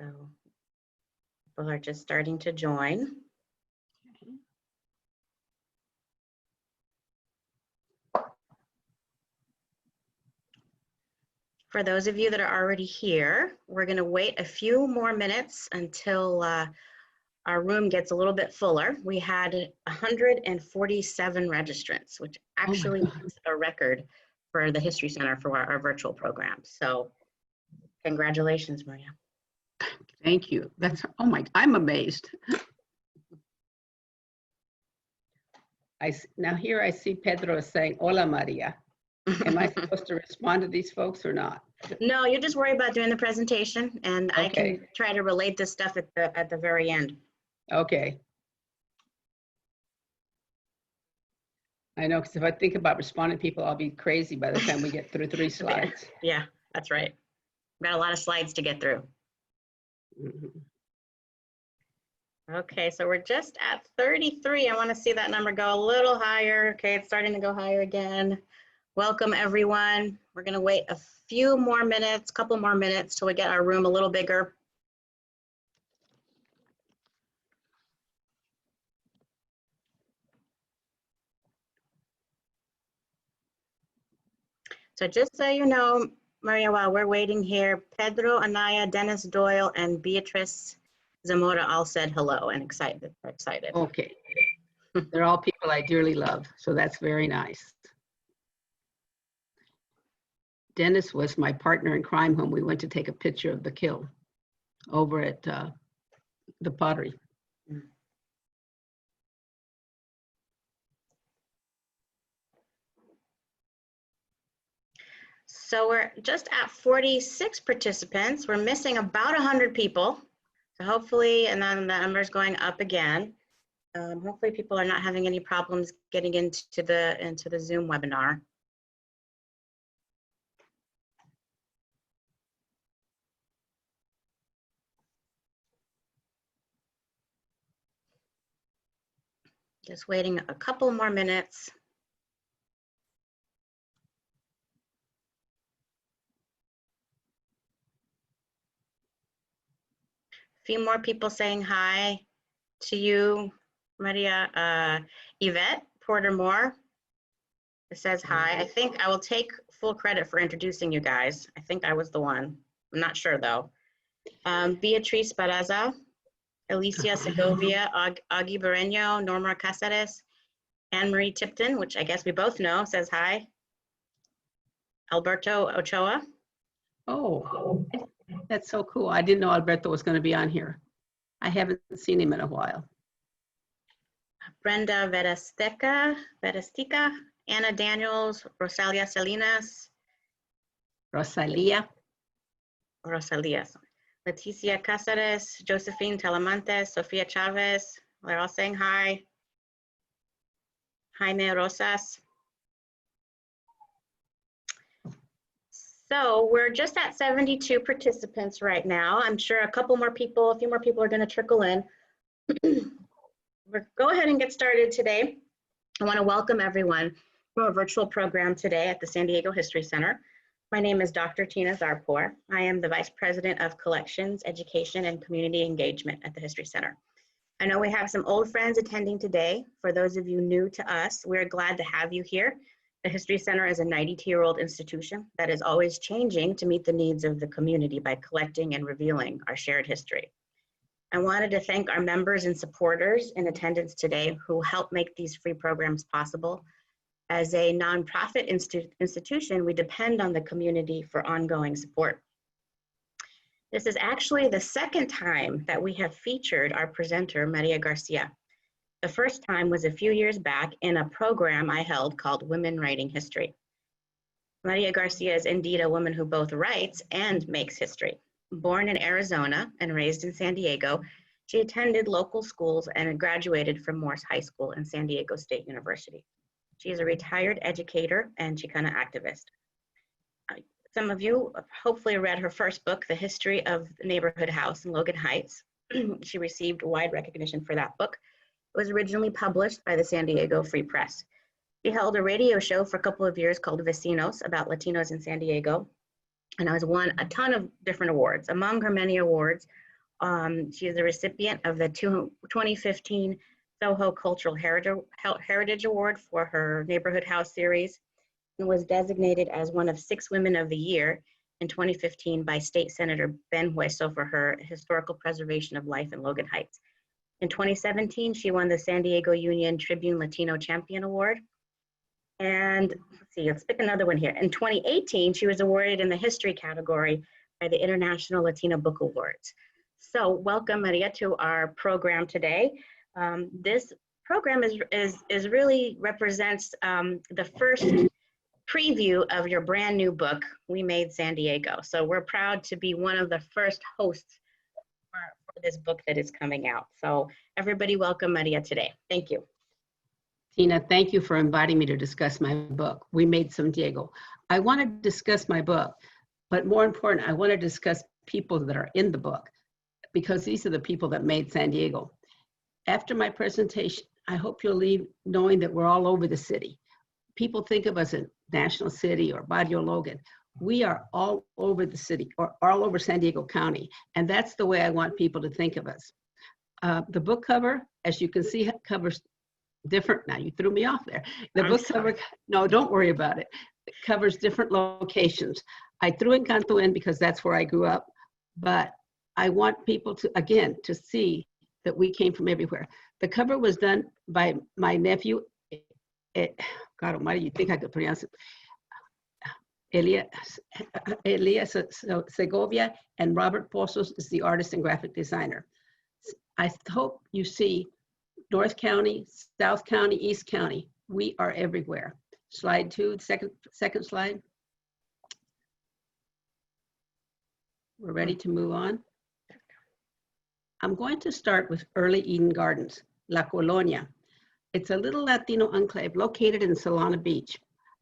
So people are just starting to join. For those of you that are already here, we're going to wait a few more minutes until our room gets a little bit fuller. We had 147 registrants, which actually is a record for the History Center for our virtual program. So congratulations, Maria. Thank you. That's, oh my, I'm amazed. Now here I see Pedro saying, hola, Maria. Am I supposed to respond to these folks or not? No, you just worry about doing the presentation, and Okay. I can try to relate this stuff at the very end. Okay. I know, because if I think about responding to people, I'll be crazy by the time we get through 3 slides. Yeah, that's right. We've got a lot of slides to get through. Okay, so we're just at 33. I want to see that number go a little higher. Okay, it's starting to go higher again. Welcome, everyone. We're going to wait a few more minutes, couple more minutes till we get our room a little bigger. So just so you know, Maria, while we're waiting here, Pedro, Anaya, Dennis Doyle, and Beatrice Zamora all said hello and excited. Okay. They're all people I dearly love, so that's very nice. Dennis was my partner in crime when we went to take a picture of the kiln over at the pottery. So we're just at 46 participants. We're missing about 100 people. So hopefully, and then the number's going up again. Hopefully people are not having any problems getting into the Zoom webinar. Just waiting a couple more minutes. A few more people saying hi to you, Maria. Yvette Porter-Moore says hi. I think I will take full credit for introducing you guys. I think I was the one. I'm not sure though. Beatriz Baraza, Alicia Segovia, Augie Barreño, Norma Cáceres, Anne-Marie Tipton, which I guess we both know, says hi. Alberto Ochoa. Oh, that's so cool. I didn't know Alberto was going to be on here. I haven't seen him in a while. Brenda Verestica, Anna Daniels, Rosalia Salinas. Rosalia. Leticia Cáceres, Josephine Talamantes, Sofia Chavez. They're all saying hi. Jaime Rosas. So we're just at 72 participants right now. I'm sure a few more people are going to trickle in. We'll go ahead and get started today. I want to welcome everyone to our virtual program today at the San Diego History Center. My name is Dr. Tina Zarpour. I am the Vice President of Collections, Education, and Community Engagement at the History Center. I know we have some old friends attending today. For those of you new to us, we're glad to have you here. The History Center is a 92-year-old institution that is always changing to meet the needs of the community by collecting and revealing our shared history. I wanted to thank our members and supporters in attendance today who help make these free programs possible. As a nonprofit institution, we depend on the community for ongoing support. This is actually the second time that we have featured our presenter, Maria Garcia. The first time was a few years back in a program I held called Women Writing History. Maria Garcia is indeed a woman who both writes and makes history. Born in Arizona and raised in San Diego, she attended local schools and graduated from Morse High School and San Diego State University. She is a retired educator and Chicana activist. Some of you hopefully read her first book, The History of the Neighborhood House in Logan Heights. She received wide recognition for that book. It was originally published by the San Diego Free Press. She held a radio show for a couple of years called Vecinos about Latinos in San Diego, and has won a ton of different awards. Among her many awards She is a recipient of the 2015 Soho Cultural Heritage Award for her Neighborhood House series, and was designated as one of 6 Women of the Year in 2015 by State Senator Ben Hueso for her historical preservation of life in Logan Heights. In 2017, she won the San Diego Union Tribune Latino Champion Award. And let's pick another one here. In 2018, she was awarded in the history category by the International Latino Book Awards. So welcome, Maria, to our program today. This program is really represents the first preview of your brand new book, We Made San Diego. So we're proud to be one of the first hosts for this book that is coming out. So everybody welcome Maria today. Thank you. Tina, thank you for inviting me to discuss my book, We Made San Diego. I want to discuss my book, but more important, I want to discuss people that are in the book, because these are the people that made San Diego. After my presentation, I hope you'll leave knowing that we're all over the city. People think of us in National City or Barrio Logan. We are all over the city, or all over San Diego County, and that's the way I want people to think of us. The book cover, as you can see, covers different, now you threw me off there. The book cover, no, don't worry about it. It covers different locations. I threw Encanto in because that's where I grew up, but I want people to, again, to see that we came from everywhere. The cover was done by my nephew, God almighty, you think I could pronounce it, Elias Segovia, and Robert Pozos is the artist and graphic designer. I hope you see North County, South County, East County. We are everywhere. Slide 2, second slide. We're ready to move on. I'm going to start with early Eden Gardens, La Colonia. It's a little Latino enclave located in Solana Beach.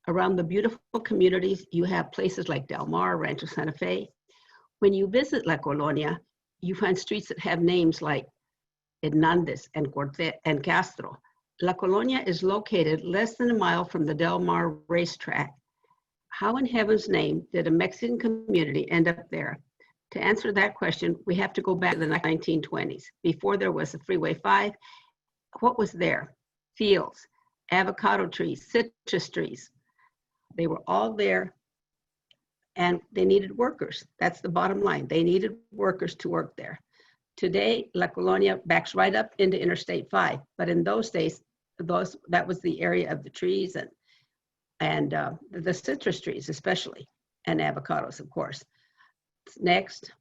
Around the beautiful communities, you have places like Del Mar, Rancho Santa Fe. When you visit La Colonia, you find streets that have names like Hernandez and Cortez and Castro. La Colonia is located less than a mile from the Del Mar racetrack. How in heaven's name did a Mexican community end up there? To answer that question, we have to go back to the 1920s. Before there was the Freeway 5, what was there? Fields, avocado trees, citrus trees. They were all there, and they needed workers. That's the bottom line. They needed workers to work there. Today, La Colonia backs right up into Interstate 5, but in those days, that was the area of the trees and the citrus trees especially, and avocados, of course. Next.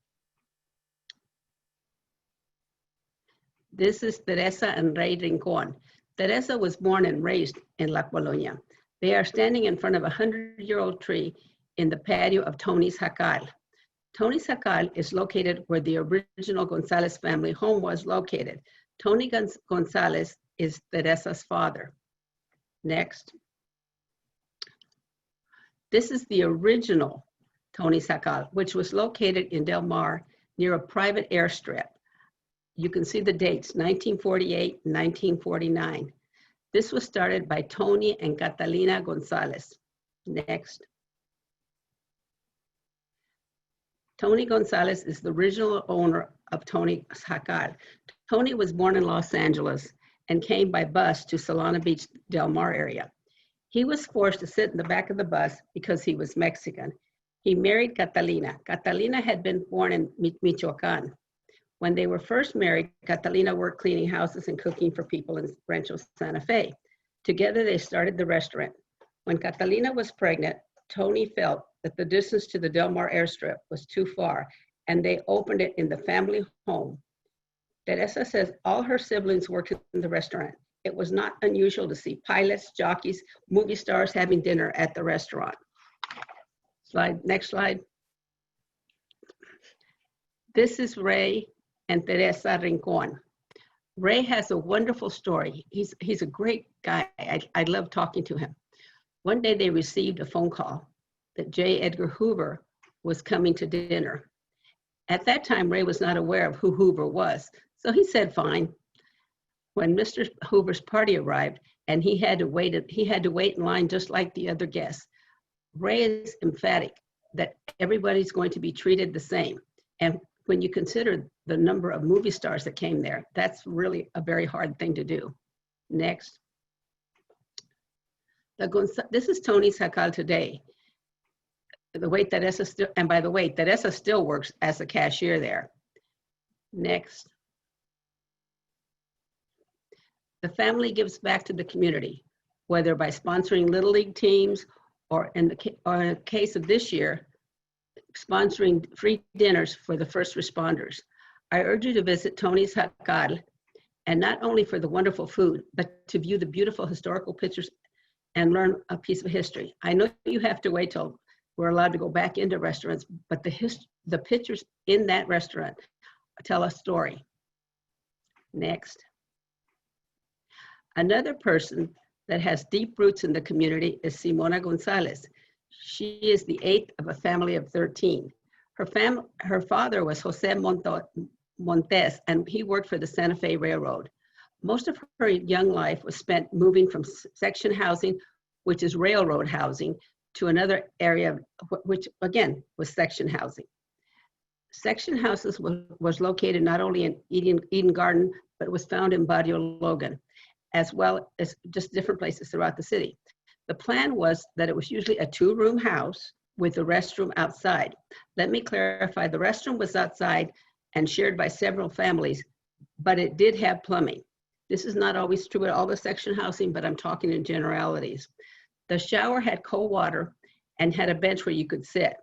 This is Teresa and Ray Rincon. Teresa was born and raised in La Colonia. They are standing in front of a 100-year-old tree in the patio of Tony's Jacal. Tony's Jacal is located where the original Gonzalez family home was located. Tony Gonzalez is Teresa's father. Next. This is the original Tony's Jacal, which was located in Del Mar near a private airstrip. You can see the dates, 1948 and 1949. This was started by Tony and Catalina Gonzalez. Next. Tony Gonzalez is the original owner of Tony's Jacal. Tony was born in Los Angeles and came by bus to Solana Beach, Del Mar area. He was forced to sit in the back of the bus because he was Mexican. He married Catalina. Catalina had been born in Michoacan. When they were first married, Catalina worked cleaning houses and cooking for people in Rancho Santa Fe. Together, they started the restaurant. When Catalina was pregnant, Tony felt that the distance to the Del Mar airstrip was too far, and they opened it in the family home. Teresa says all her siblings worked in the restaurant. It was not unusual to see pilots, jockeys, movie stars having dinner at the restaurant. Slide, next slide. This is Ray and Teresa Rincon. Ray has a wonderful story. He's a great guy. I love talking to him. One day they received a phone call that J. Edgar Hoover was coming to dinner. At that time, Ray was not aware of who Hoover was, so he said fine. When Mr. Hoover's party arrived and he had to wait in line just like the other guests, Ray is emphatic that everybody's going to be treated the same. And when you consider the number of movie stars that came there, that's really a very hard thing to do. Next. This is Tony's Jacal today. The way Teresa still, and by the way, Teresa still works as a cashier there. Next. The family gives back to the community, whether by sponsoring Little League teams or in the case of this year, sponsoring free dinners for the first responders. I urge you to visit Tony's Jacal, and not only for the wonderful food, but to view the beautiful historical pictures and learn a piece of history. I know you have to wait till we're allowed to go back into restaurants, but the pictures in that restaurant tell a story. Next. Another person that has deep roots in the community is Simona Gonzalez. She is the 8th of a family of 13. Her father was Jose Montes, and he worked for the Santa Fe Railroad. Most of her young life was spent moving from section housing, which is railroad housing, to another area, which again was section housing. Section houses was located not only in Eden Garden, but was found in Barrio Logan, as well as just different places throughout the city. The plan was that it was usually a 2-room house with the restroom outside. Let me clarify, the restroom was outside and shared by several families, but it did have plumbing. This is not always true at all the section housing, but I'm talking in generalities. The shower had cold water and had a bench where you could sit.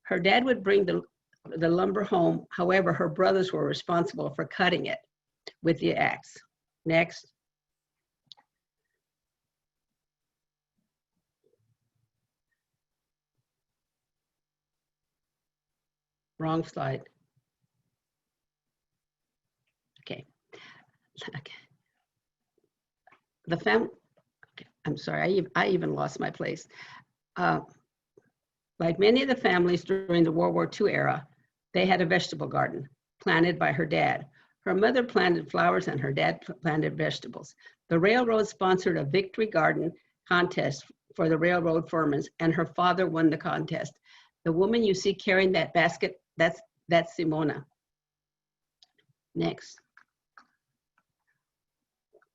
Her dad would bring the lumber home. However, her brothers were responsible for cutting it with the axe. Next. Wrong slide. Okay. The family, okay, I'm sorry, I even lost my place. Like many of the families during the World War II era, they had a vegetable garden planted by her dad. Her mother planted flowers and her dad planted vegetables. The railroad sponsored a victory garden contest for the railroad foremen, and her father won the contest. The woman you see carrying that basket, that's Simona. Next.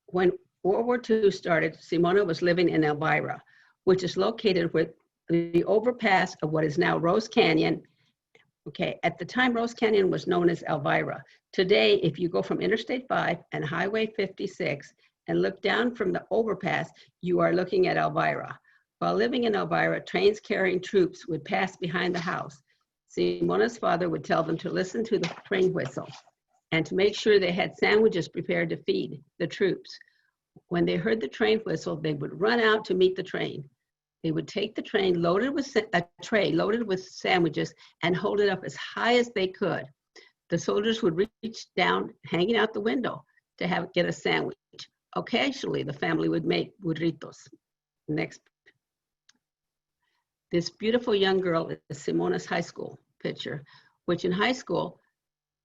When World War II started, Simona was living in Elvira, which is located with the overpass of what is now Rose Canyon. Okay, at the time, Rose Canyon was known as Elvira. Today, if you go from Interstate 5 and Highway 56 and look down from the overpass, you are looking at Elvira. While living in Elvira, trains carrying troops would pass behind the house. Simona's father would tell them to listen to the train whistle and to make sure they had sandwiches prepared to feed the troops. When they heard the train whistle, they would run out to meet the train. They would take the train loaded with a tray loaded with sandwiches and hold it up as high as they could. The soldiers would reach down, hanging out the window, to get a sandwich. Occasionally, the family would make burritos. Next. This beautiful young girl is Simona's high school picture, which in high school,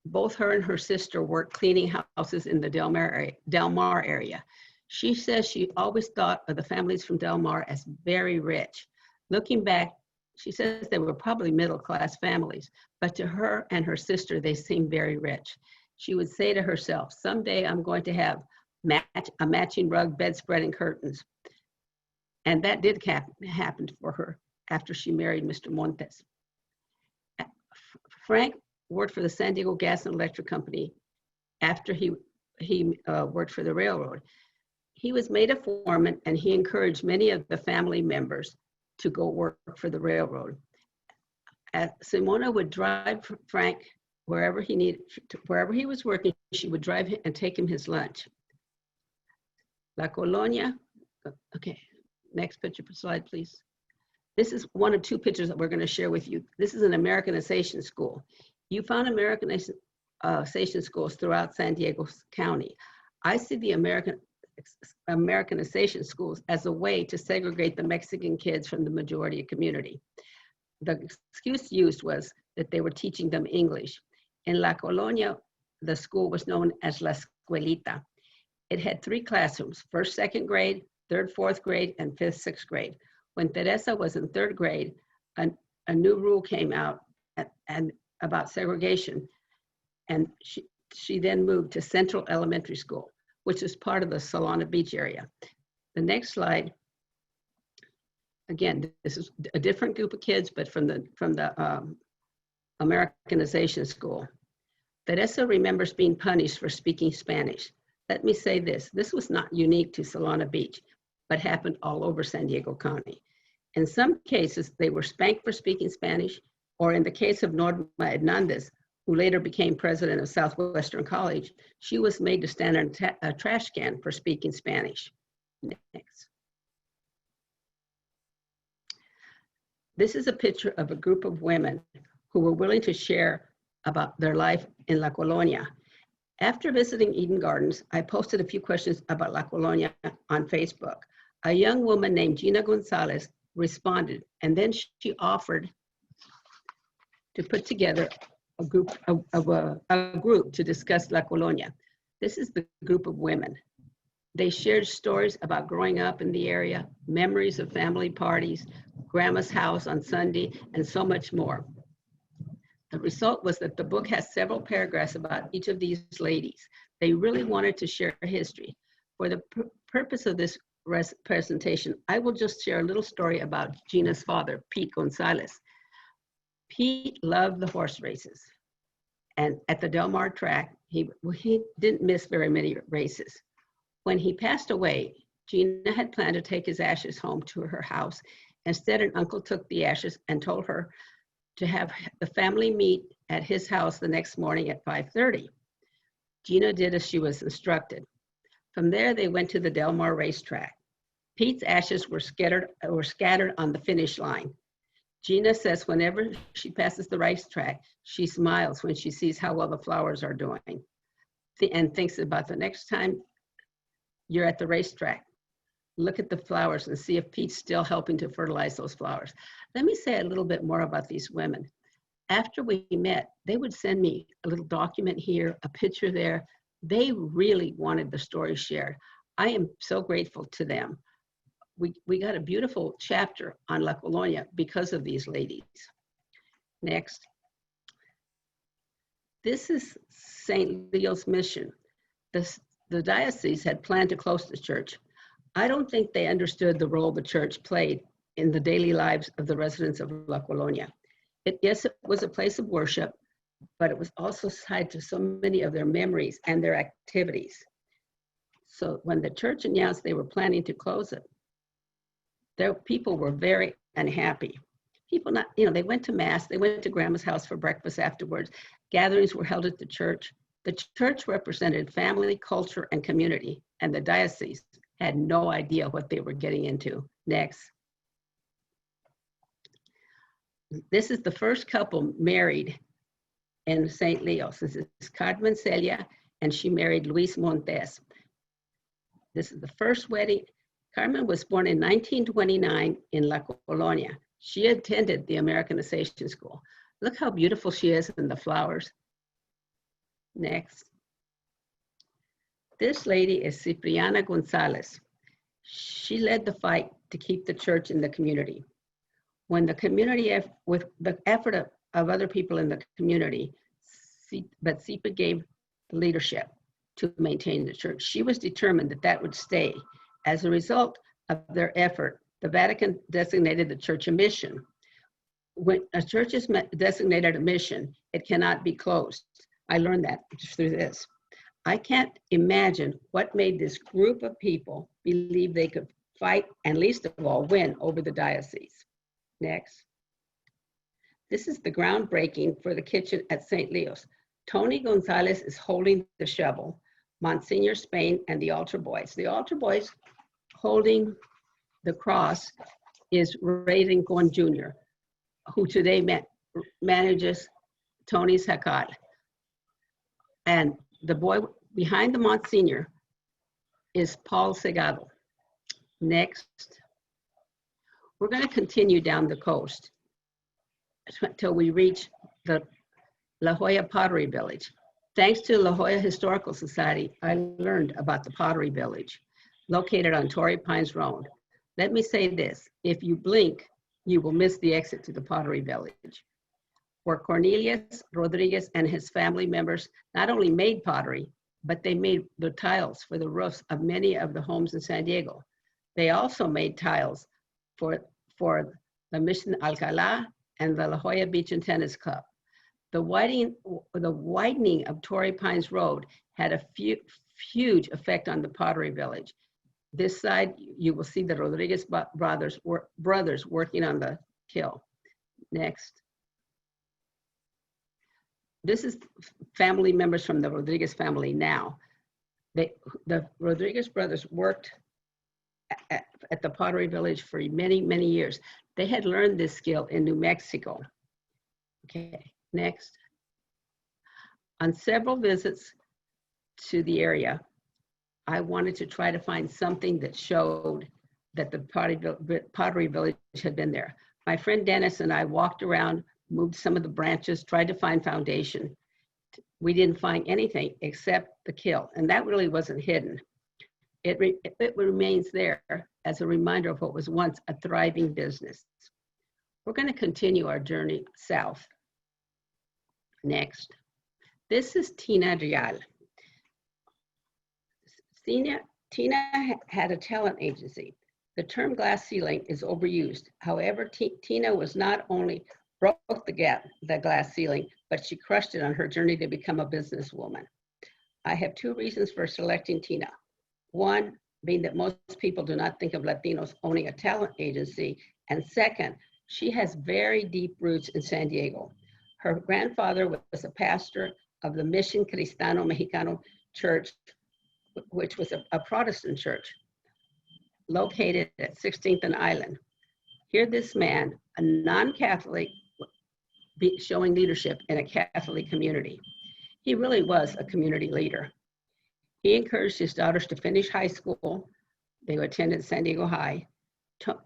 both her and her sister worked cleaning houses in the Del Mar area. She says she always thought of the families from Del Mar as very rich. Looking back, she says they were probably middle-class families, but to her and her sister, they seemed very rich. She would say to herself, someday I'm going to have a matching rug, bedspread, and curtains. And that did happen for her after she married Mr. Montes. Frank worked for the San Diego Gas and Electric Company after he worked for the railroad. He was made a foreman, and he encouraged many of the family members to go work for the railroad. Simona would drive Frank wherever he was working. She would drive him and take him his lunch. La Colonia, okay, next picture slide, please. This is one of 2 pictures that we're going to share with you. This is an Americanization school. You found Americanization schools throughout San Diego County. I see the Americanization schools as a way to segregate the Mexican kids from the majority community. The excuse used was that they were teaching them English. In La Colonia, the school was known as La Escuelita. It had 3 classrooms, 1st, 2nd grade, 3rd, 4th grade, and 5th, 6th grade. When Teresa was in 3rd grade, a new rule came out and about segregation. And she then moved to Central Elementary School, which is part of the Solana Beach area. The next slide, again, this is a different group of kids, but from the Americanization school. Teresa remembers being punished for speaking Spanish. Let me say this was not unique to Solana Beach, but happened all over San Diego County. In some cases, they were spanked for speaking Spanish, or in the case of Norma Hernandez, who later became president of Southwestern College, she was made to stand on a trash can for speaking Spanish. Next. This is a picture of a group of women who were willing to share about their life in La Colonia. After visiting Eden Gardens, I posted a few questions about La Colonia on Facebook. A young woman named Gina Gonzalez responded, and then she offered to put together a group to discuss La Colonia. This is the group of women. They shared stories about growing up in the area, memories of family parties, grandma's house on Sunday, and so much more. The result was that the book has several paragraphs about each of these ladies. They really wanted to share history. For the purpose of this presentation, I will just share a little story about Gina's father, Pete Gonzalez. Pete loved the horse races. And at the Del Mar track, he didn't miss very many races. When he passed away, Gina had planned to take his ashes home to her house. Instead, an uncle took the ashes and told her to have the family meet at his house the next morning at 5:30. Gina did as she was instructed. From there, they went to the Del Mar racetrack. Pete's ashes were scattered on the finish line. Gina says whenever she passes the racetrack, she smiles when she sees how well the flowers are doing and thinks about the next time you're at the racetrack. Look at the flowers and see if Pete's still helping to fertilize those flowers. Let me say a little bit more about these women. After we met, they would send me a little document here, a picture there. They really wanted the story shared. I am so grateful to them. We got a beautiful chapter on La Colonia because of these ladies. Next. This is St. Leo's mission. The diocese had planned to close the church. I don't think they understood the role the church played in the daily lives of the residents of La Colonia. Yes, it was a place of worship, but it was also tied to so many of their memories and their activities. So when the church announced they were planning to close it, their people were very unhappy. They went to mass, they went to grandma's house for breakfast afterwards. Gatherings were held at the church. The church represented family, culture, and community, and the diocese had no idea what they were getting into. Next. This is the first couple married in St. Leo's. This is Carmen Celia, and she married Luis Montes. This is the first wedding. Carmen was born in 1929 in La Colonia. She attended the Americanization school. Look how beautiful she is in the flowers. Next. This lady is Cipriana Gonzalez. She led the fight to keep the church in the community. When the community, with the effort of other people in the community, but Cipri gave the leadership to maintain the church. She was determined that that would stay. As a result of their effort, the Vatican designated the church a mission. When a church is designated a mission, it cannot be closed. I learned that through this. I can't imagine what made this group of people believe they could fight and least of all win over the diocese. Next. This is the groundbreaking for the kitchen at St. Leo's. Tony Gonzalez is holding the shovel, Monsignor Spain and the altar boys. The altar boys holding the cross is Ray Rincon Jr., who today manages Tony's Hakat. And the boy behind the Monsignor is Paul Segado. Next. We're going to continue down the coast until we reach the La Jolla Pottery Village. Thanks to La Jolla Historical Society, I learned about the Pottery Village, located on Torrey Pines Road. Let me say this, if you blink, you will miss the exit to the Pottery Village. where Cornelius Rodriguez and his family members not only made pottery, but they made the tiles for the roofs of many of the homes in San Diego. They also made tiles for the Mission Alcalá and the La Jolla Beach and Tennis Club. The widening of Torrey Pines Road had a huge effect on the Pottery Village. This side, you will see the Rodriguez brothers working on the kiln. Next. This is family members from the Rodriguez family now. The Rodriguez brothers worked at the Pottery Village for many, many years. They had learned this skill in New Mexico. Okay, next. On several visits to the area, I wanted to try to find something that showed that the Pottery Village had been there. My friend Dennis and I walked around, moved some of the branches, tried to find foundation. We didn't find anything except the kiln, and that really wasn't hidden. It remains there as a reminder of what was once a thriving business. We're going to continue our journey south. Next. This is Tina Real. Tina had a talent agency. The term glass ceiling is overused. However, Tina was not only broke the glass ceiling, but she crushed it on her journey to become a businesswoman. I have two reasons for selecting Tina. One, being that most people do not think of Latinos owning a talent agency. And second, she has very deep roots in San Diego. Her grandfather was a pastor of the Mission Cristiano Mexicano Church, which was a Protestant church located at 16th and Island. Here this man, a non-Catholic, showing leadership in a Catholic community. He really was a community leader. He encouraged his daughters to finish high school. They attended San Diego High.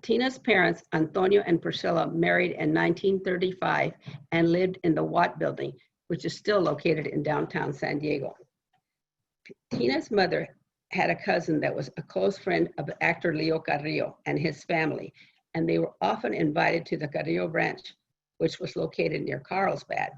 Tina's parents, Antonio and Priscilla, married in 1935 and lived in the Watt Building, which is still located in downtown San Diego. Tina's mother had a cousin that was a close friend of actor Leo Carrillo and his family, and they were often invited to the Carrillo Ranch, which was located near Carlsbad.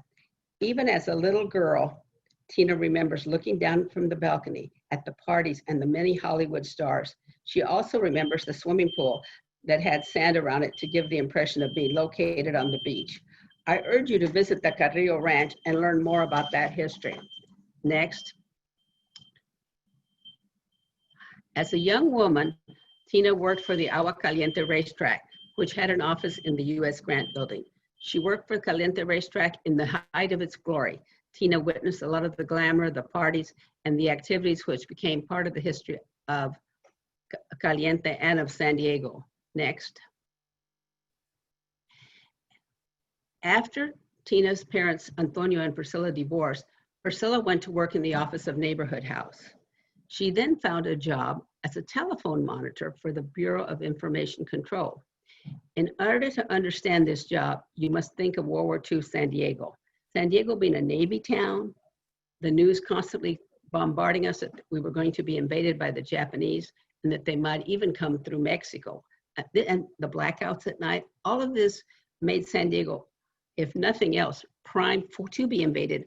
Even as a little girl, Tina remembers looking down from the balcony at the parties and the many Hollywood stars. She also remembers the swimming pool that had sand around it to give the impression of being located on the beach. I urge you to visit the Carrillo Ranch and learn more about that history. Next. As a young woman, Tina worked for the Agua Caliente racetrack, which had an office in the U.S. Grant Building. She worked for Caliente racetrack in the height of its glory. Tina witnessed a lot of the glamour, the parties, and the activities which became part of the history of Caliente and of San Diego. Next. After Tina's parents, Antonio and Priscilla, divorced, Priscilla went to work in the Office of Neighborhood House. She then found a job as a telephone monitor for the Bureau of Information Control. In order to understand this job, you must think of World War II San Diego. San Diego being a Navy town, the news constantly bombarding us that we were going to be invaded by the Japanese and that they might even come through Mexico. And the blackouts at night, all of this made San Diego, if nothing else, primed to be invaded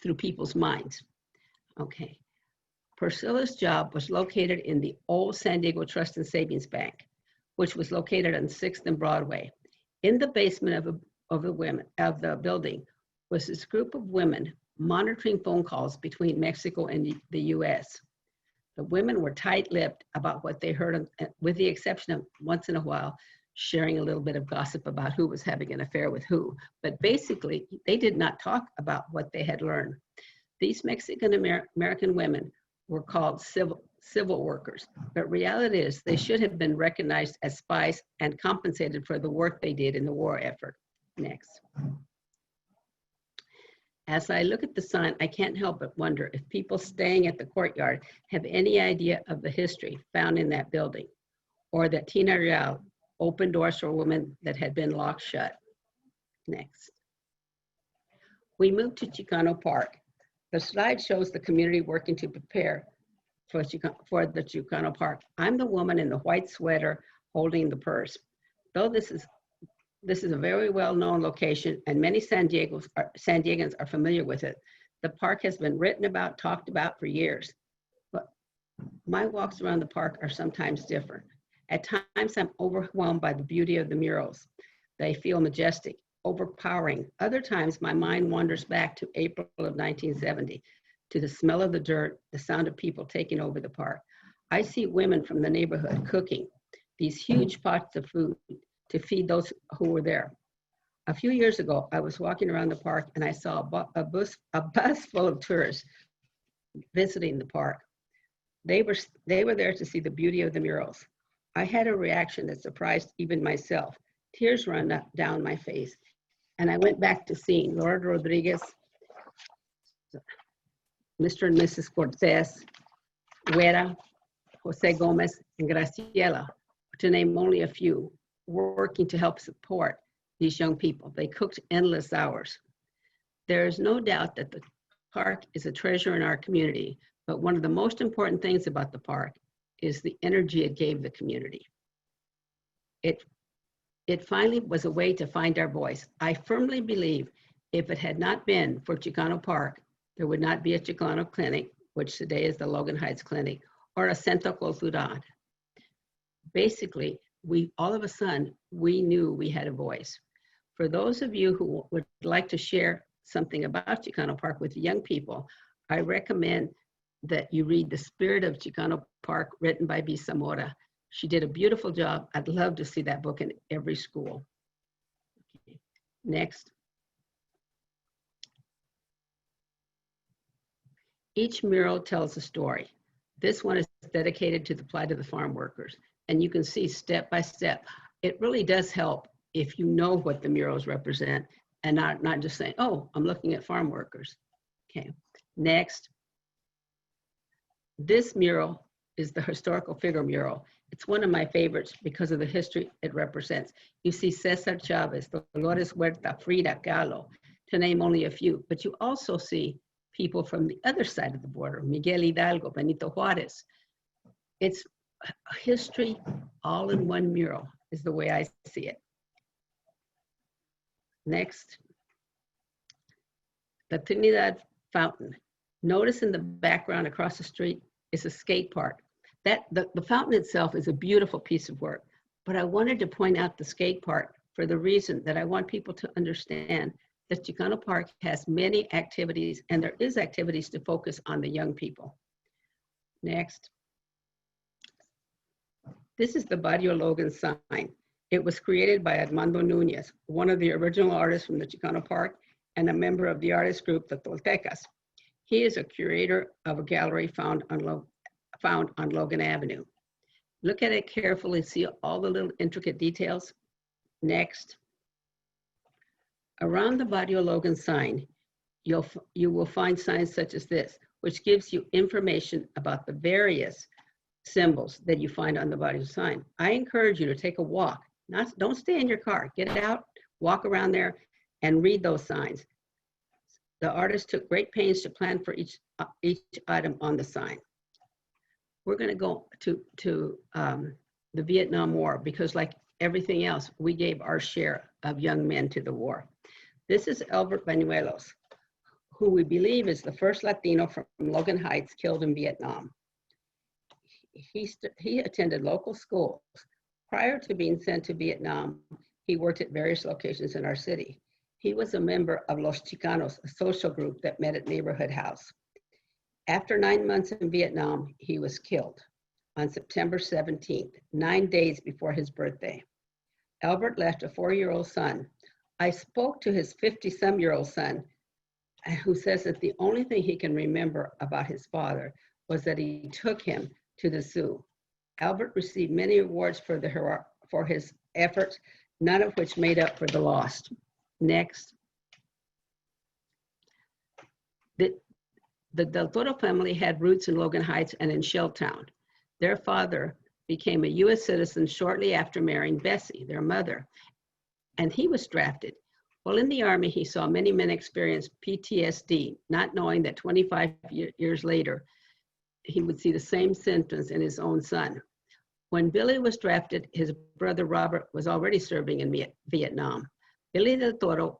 through people's minds. Okay. Priscilla's job was located in the old San Diego Trust and Savings Bank, which was located on 6th and Broadway. In the basement of the building was this group of women monitoring phone calls between Mexico and the US. The women were tight-lipped about what they heard, with the exception of once in a while sharing a little bit of gossip about who was having an affair with who. But basically, they did not talk about what they had learned. These Mexican American women were called civil workers, but reality is they should have been recognized as spies and compensated for the work they did in the war effort. Next. As I look at the sign, I can't help but wonder if people staying at the courtyard have any idea of the history found in that building, or that Tina Real opened doors for women that had been locked shut. Next. We moved to Chicano Park. The slide shows the community working to prepare for the Chicano Park. I'm the woman in the white sweater holding the purse. Though this is This is a very well-known location, and many San Diegans are familiar with it. The park has been written about, talked about for years. But my walks around the park are sometimes different. At times, I'm overwhelmed by the beauty of the murals. They feel majestic, overpowering. Other times, my mind wanders back to April of 1970, to the smell of the dirt, the sound of people taking over the park. I see women from the neighborhood cooking these huge pots of food to feed those who were there. A few years ago, I was walking around the park and I saw a bus full of tourists visiting the park. They were there to see the beauty of the murals. I had a reaction that surprised even myself. Tears ran down my face, and I went back to seeing Lord Rodriguez, Mr. and Mrs. Cortez, Guerra, Jose Gomez, and Graciela, to name only a few, working to help support these young people. They cooked endless hours. There is no doubt that the park is a treasure in our community, but one of the most important things about the park is the energy it gave the community. It finally was a way to find our voice. I firmly believe if it had not been for Chicano Park, there would not be a Chicano clinic, which today is the Logan Heights Clinic, or a Centro Cultural. Basically, all of a sudden, we knew we had a voice. For those of you who would like to share something about Chicano Park with young people, I recommend that you read The Spirit of Chicano Park, written by B. Zamora. She did a beautiful job. I'd love to see that book in every school. Okay. Next. Each mural tells a story. This one is dedicated to the plight of the farm workers. And you can see step by step. It really does help if you know what the murals represent and not just saying, oh, I'm looking at farm workers. Okay, next. This mural is the historical figure mural. It's one of my favorites because of the history it represents. You see Cesar Chavez, Dolores Huerta, Frida Kahlo, to name only a few, but you also see people from the other side of the border, Miguel Hidalgo, Benito Juarez. It's history all in one mural is the way I see it. Next, the Trinidad Fountain. Notice in the background across the street is a skate park. The fountain itself is a beautiful piece of work, but I wanted to point out the skate park for the reason that I want people to understand that Chicano Park has many activities, and there is activities to focus on the young people. Next. This is the Barrio Logan sign. It was created by Armando Nunez, one of the original artists from the Chicano Park and a member of the artist group, the Toltecas. He is a curator of a gallery found on Logan Avenue. Look at it carefully, see all the little intricate details. Next. Around the Barrio Logan sign, you will find signs such as this, which gives you information about the various symbols that you find on the Barrio sign. I encourage you to take a walk. Don't stay in your car. Get out, walk around there, and read those signs. The artist took great pains to plan for each item on the sign. We're going to go to the Vietnam War because, like everything else, we gave our share of young men to the war. This is Albert Banuelos, who we believe is the first Latino from Logan Heights killed in Vietnam. He attended local schools. Prior to being sent to Vietnam, he worked at various locations in our city. He was a member of Los Chicanos, a social group that met at Neighborhood House. After 9 months in Vietnam, he was killed on September 17th, 9 days before his birthday. Albert left a 4-year-old son. I spoke to his 50-some-year-old son, who says that the only thing he can remember about his father was that he took him to the zoo. Albert received many awards for his efforts, none of which made up for the loss. Next. The Del Toro family had roots in Logan Heights and in Shelltown. Their father became a U.S. citizen shortly after marrying Bessie, their mother, and he was drafted. While in the Army, he saw many men experience PTSD, not knowing that 25 years later, he would see the same symptoms in his own son. When Billy was drafted, his brother Robert was already serving in Vietnam. Billy del Toro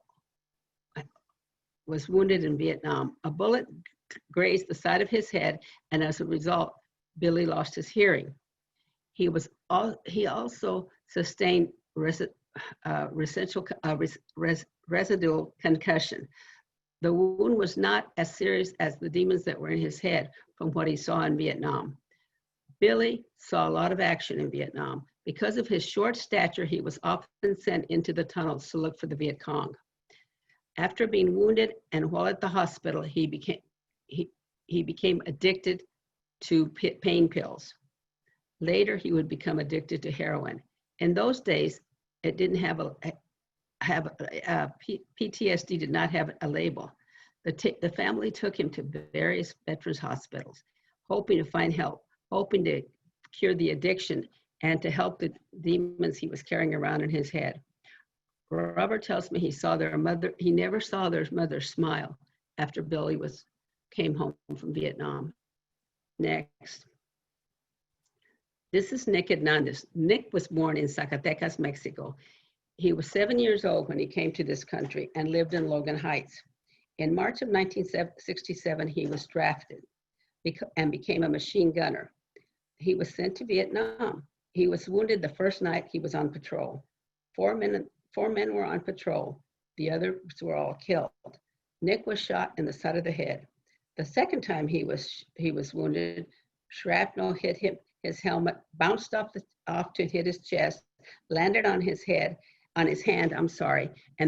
was wounded in Vietnam. A bullet grazed the side of his head, and as a result, Billy lost his hearing. He also sustained residual concussion. The wound was not as serious as the demons that were in his head from what he saw in Vietnam. Billy saw a lot of action in Vietnam. Because of his short stature, he was often sent into the tunnels to look for the Viet Cong. After being wounded and while at the hospital, he became addicted to pain pills. Later, he would become addicted to heroin. In those days, it didn't PTSD did not have a label. The family took him to various veterans hospitals, hoping to find help, hoping to cure the addiction and to help the demons he was carrying around in his head. Robert tells me he never saw their mother smile after Billy came home from Vietnam. Next. This is Nick Hernandez. Nick was born in Zacatecas, Mexico. He was 7 years old when he came to this country and lived in Logan Heights. In March of 1967, he was drafted and became a machine gunner. He was sent to Vietnam. He was wounded the first night he was on patrol. Four men were on patrol. The others were all killed. Nick was shot in the side of the head. The second time he was wounded, shrapnel hit him. His helmet bounced off to hit his chest, landed on his hand, and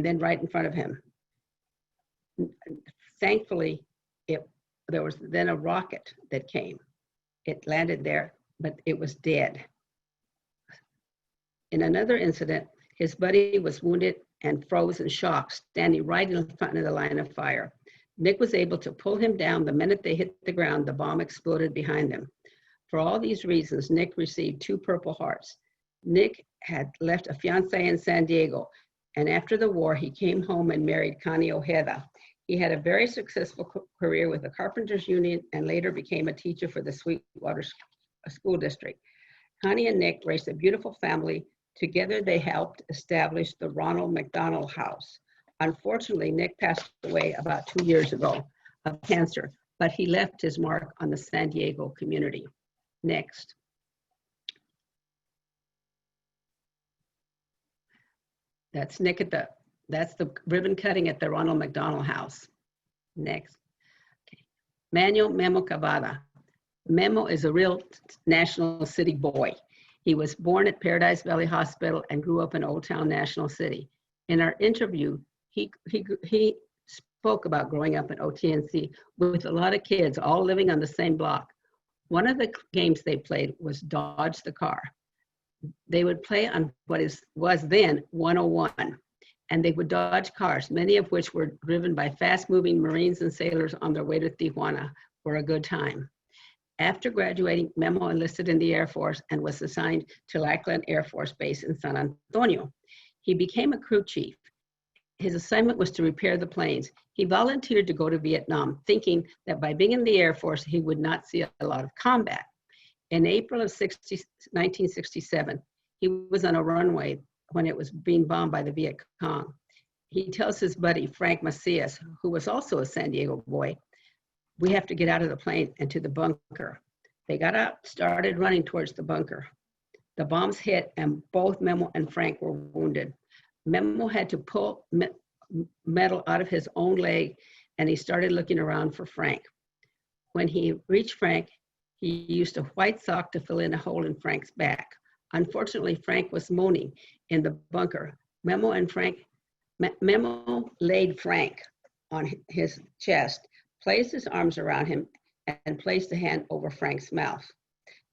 then right in front of him. Thankfully, there was then a rocket that came. It landed there, but it was dead. In another incident, his buddy was wounded and froze in shock, standing right in front of the line of fire. Nick was able to pull him down. The minute they hit the ground, the bomb exploded behind them. For all these reasons, Nick received 2 Purple Hearts. Nick had left a fiancée in San Diego, and after the war, he came home and married Connie Ojeda. He had a very successful career with the Carpenters Union and later became a teacher for the Sweetwater School District. Connie and Nick raised a beautiful family. Together, they helped establish the Ronald McDonald House. Unfortunately, Nick passed away about 2 years ago of cancer, but he left his mark on the San Diego community. Next. That's Nick that's the ribbon cutting at the Ronald McDonald House. Next. Okay. Manuel Memo Cavada. Memo is a real National City boy. He was born at Paradise Valley Hospital and grew up in Old Town National City. In our interview, he spoke about growing up in OTNC with a lot of kids all living on the same block. One of the games they played was Dodge the Car. They would play on what was then 101, and they would dodge cars, many of which were driven by fast-moving Marines and sailors on their way to Tijuana for a good time. After graduating, Memo enlisted in the Air Force and was assigned to Lackland Air Force Base in San Antonio. He became a crew chief. His assignment was to repair the planes. He volunteered to go to Vietnam, thinking that by being in the Air Force, he would not see a lot of combat. In April of 1967, he was on a runway when it was being bombed by the Viet Cong. He tells his buddy, Frank Macias, who was also a San Diego boy, "We have to get out of the plane and to the bunker." They got out, started running towards the bunker. The bombs hit and both Memo and Frank were wounded. Memo had to pull metal out of his own leg and he started looking around for Frank. When he reached Frank, he used a white sock to fill in a hole in Frank's back. Unfortunately, Frank was moaning in the bunker. Memo laid Frank on his chest, placed his arms around him, and placed a hand over Frank's mouth.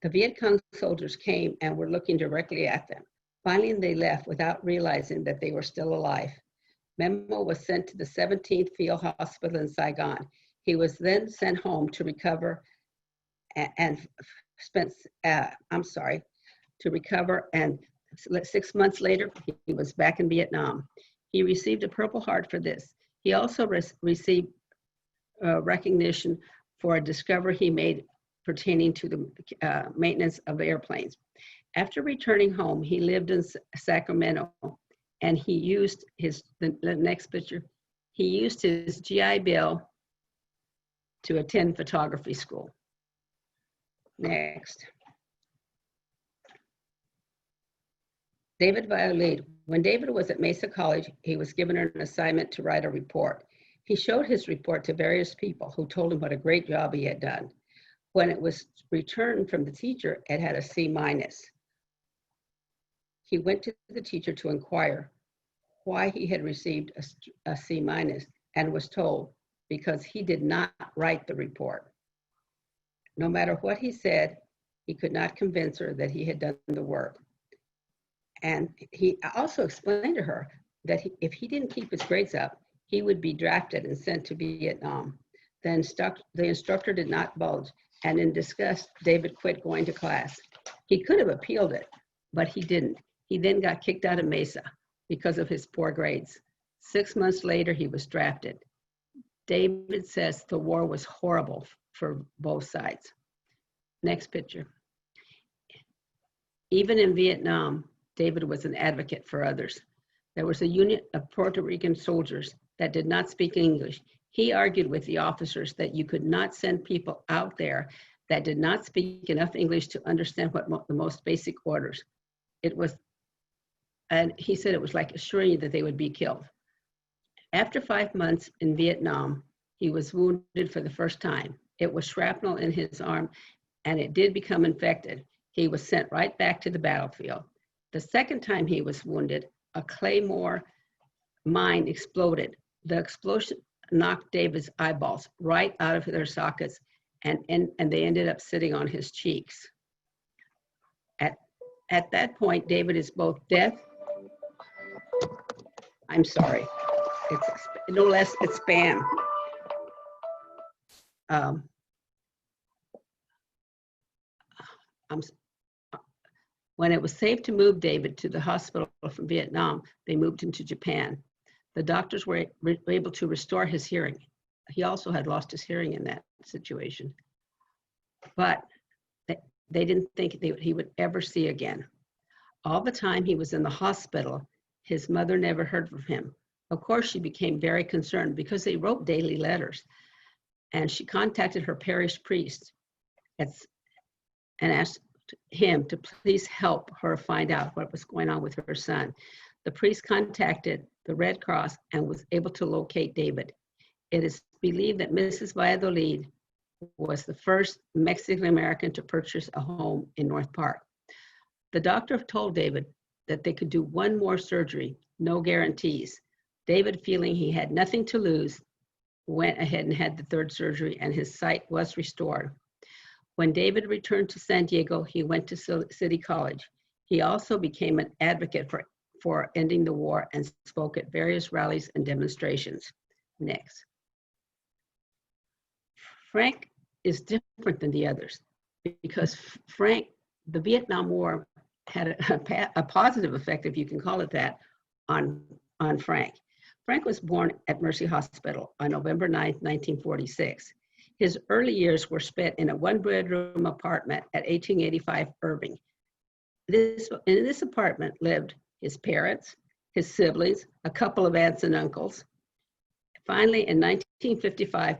The Viet Cong soldiers came and were looking directly at them. Finally, they left without realizing that they were still alive. Memo was sent to the 17th Field Hospital in Saigon. He was then sent home to recover and 6 months later, he was back in Vietnam. He received a Purple Heart for this. He also received recognition for a discovery he made pertaining to the maintenance of airplanes. After returning home, he lived in Sacramento, and he used the next picture, he used his GI Bill to attend photography school. Next. David Valladolid. When David was at Mesa College, he was given an assignment to write a report. He showed his report to various people who told him what a great job he had done. When it was returned from the teacher, it had a C-. He went to the teacher to inquire why he had received a C- and was told because he did not write the report. No matter what he said, he could not convince her that he had done the work. And he also explained to her that if he didn't keep his grades up, he would be drafted and sent to Vietnam. The instructor did not budge, and in disgust, David quit going to class. He could have appealed it, but he didn't. He then got kicked out of Mesa because of his poor grades. 6 months later, he was drafted. David says the war was horrible for both sides. Next picture. Even in Vietnam, David was an advocate for others. There was a unit of Puerto Rican soldiers that did not speak English. He argued with the officers that you could not send people out there that did not speak enough English to understand what the most basic orders. And he said it was like assuring you that they would be killed. After 5 months in Vietnam, he was wounded for the first time. It was shrapnel in his arm, and it did become infected. He was sent right back to the battlefield. The second time he was wounded, a claymore mine exploded. The explosion knocked David's eyeballs right out of their sockets, and they ended up sitting on his cheeks. At that point, David is both deaf. I'm sorry, it's no less, it's spam. When it was safe to move David to the hospital from Vietnam, they moved him to Japan. The doctors were able to restore his hearing. He also had lost his hearing in that situation. But they didn't think he would ever see again. All the time he was in the hospital, his mother never heard from him. Of course, she became very concerned because they wrote daily letters. And she contacted her parish priest and asked him to please help her find out what was going on with her son. The priest contacted the Red Cross and was able to locate David. It is believed that Mrs. Valladolid was the first Mexican-American to purchase a home in North Park. The doctor told David that they could do one more surgery, no guarantees. David, feeling he had nothing to lose, went ahead and had the third surgery, and his sight was restored. When David returned to San Diego, he went to City College. He also became an advocate for ending the war and spoke at various rallies and demonstrations. Next. Frank is different than the others because Frank, the Vietnam War had a positive effect, if you can call it that, on Frank. Frank was born at Mercy Hospital on November 9, 1946. His early years were spent in a one-bedroom apartment at 1885 Irving. In this apartment lived his parents, his siblings, a couple of aunts and uncles. Finally, in 1955,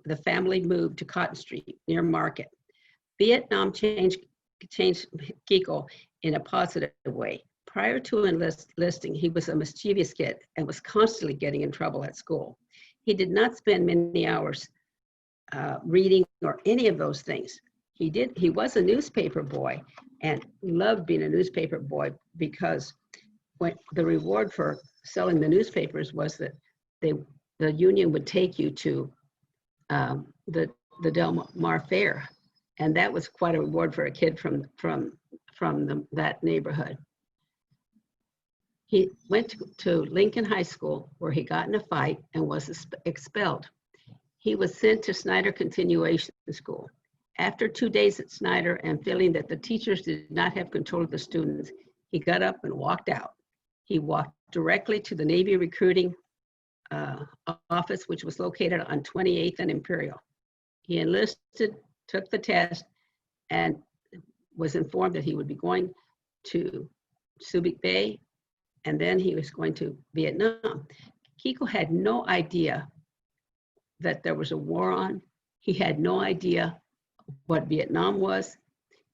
the family moved to Cotton Street near Market. Vietnam changed Kiko in a positive way. Prior to enlisting, he was a mischievous kid and was constantly getting in trouble at school. He did not spend many hours reading or any of those things. He was a newspaper boy and loved being a newspaper boy because the reward for selling the newspapers was that the union would take you to the Del Mar Fair, and that was quite a reward for a kid from that neighborhood. He went to Lincoln High School, where he got in a fight and was expelled. He was sent to Snyder Continuation School. After 2 days at Snyder and feeling that the teachers did not have control of the students, he got up and walked out. He walked directly to the Navy recruiting office, which was located on 28th and Imperial. He enlisted, took the test, and was informed that he would be going to Subic Bay, and then he was going to Vietnam. Kiko had no idea that there was a war on. He had no idea what Vietnam was.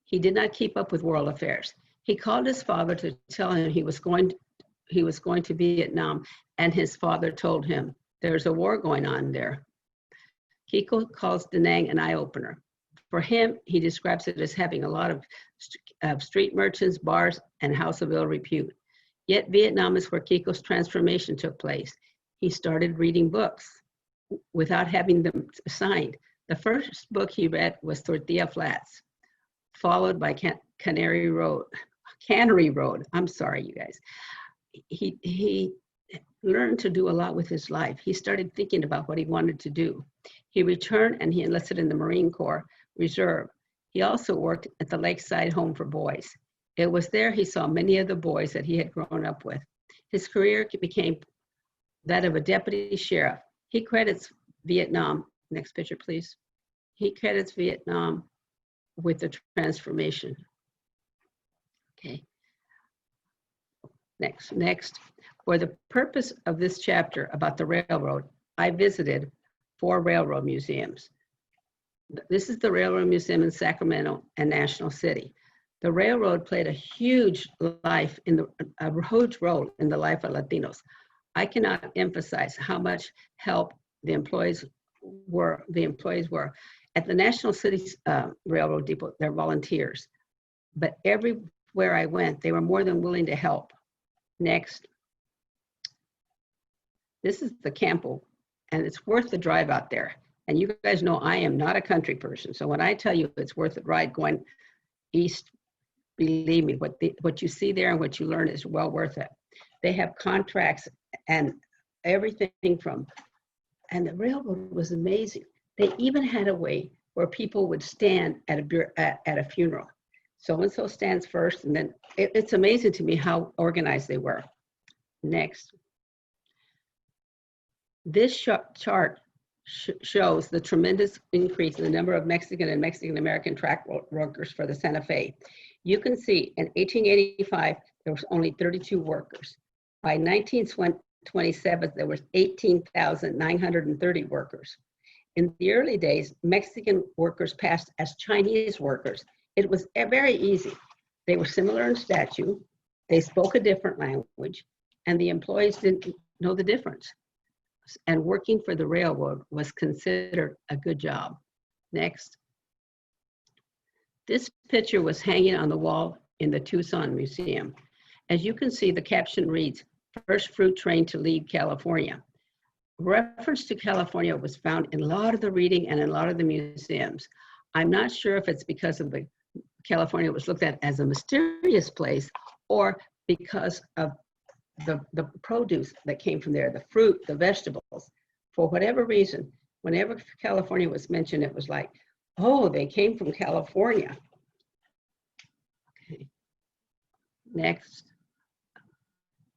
He did not keep up with world affairs. He called his father to tell him he was going to Vietnam, and his father told him, there's a war going on there. Kiko calls Da Nang an eye-opener. For him, he describes it as having a lot of street merchants, bars, and house of ill repute. Yet Vietnam is where Kiko's transformation took place. He started reading books without having them signed. The first book he read was Tortilla Flats, followed by Cannery Road. I'm sorry, you guys. He learned to do a lot with his life. He started thinking about what he wanted to do. He returned and he enlisted in the Marine Corps Reserve. He also worked at the Lakeside Home for Boys. It was there he saw many of the boys that he had grown up with. His career became that of a deputy sheriff. He credits Vietnam, next picture please. He credits Vietnam with the transformation. Okay. Next. For the purpose of this chapter about the railroad, I visited 4 railroad museums. This is the Railroad Museum in Sacramento and National City. The railroad played a huge role in the life of Latinos. I cannot emphasize how much help the employees were. At the National City Railroad Depot, they're volunteers. But everywhere I went, they were more than willing to help. Next. This is the Campo, and it's worth the drive out there. And you guys know I am not a country person. So when I tell you it's worth the ride going east, believe me, what you see there and what you learn is well worth it. They have contracts and everything and the railroad was amazing. They even had a way where people would stand at a funeral. So-and-so stands first, and then it's amazing to me how organized they were. Next. This chart shows the tremendous increase in the number of Mexican and Mexican-American track workers for the Santa Fe. You can see in 1885, there was only 32 workers. By 1927, there was 18,930 workers. In the early days, Mexican workers passed as Chinese workers. It was very easy. They were similar in stature, they spoke a different language, and the employees didn't know the difference. And working for the railroad was considered a good job. Next. This picture was hanging on the wall in the Tucson Museum. As you can see, the caption reads, "First fruit train to leave California." Reference to California was found in a lot of the reading and in a lot of the museums. I'm not sure if it's because of California was looked at as a mysterious place or because of the produce that came from there, the fruit, the vegetables. For whatever reason, whenever California was mentioned, it was like, oh, they came from California. Okay. Next.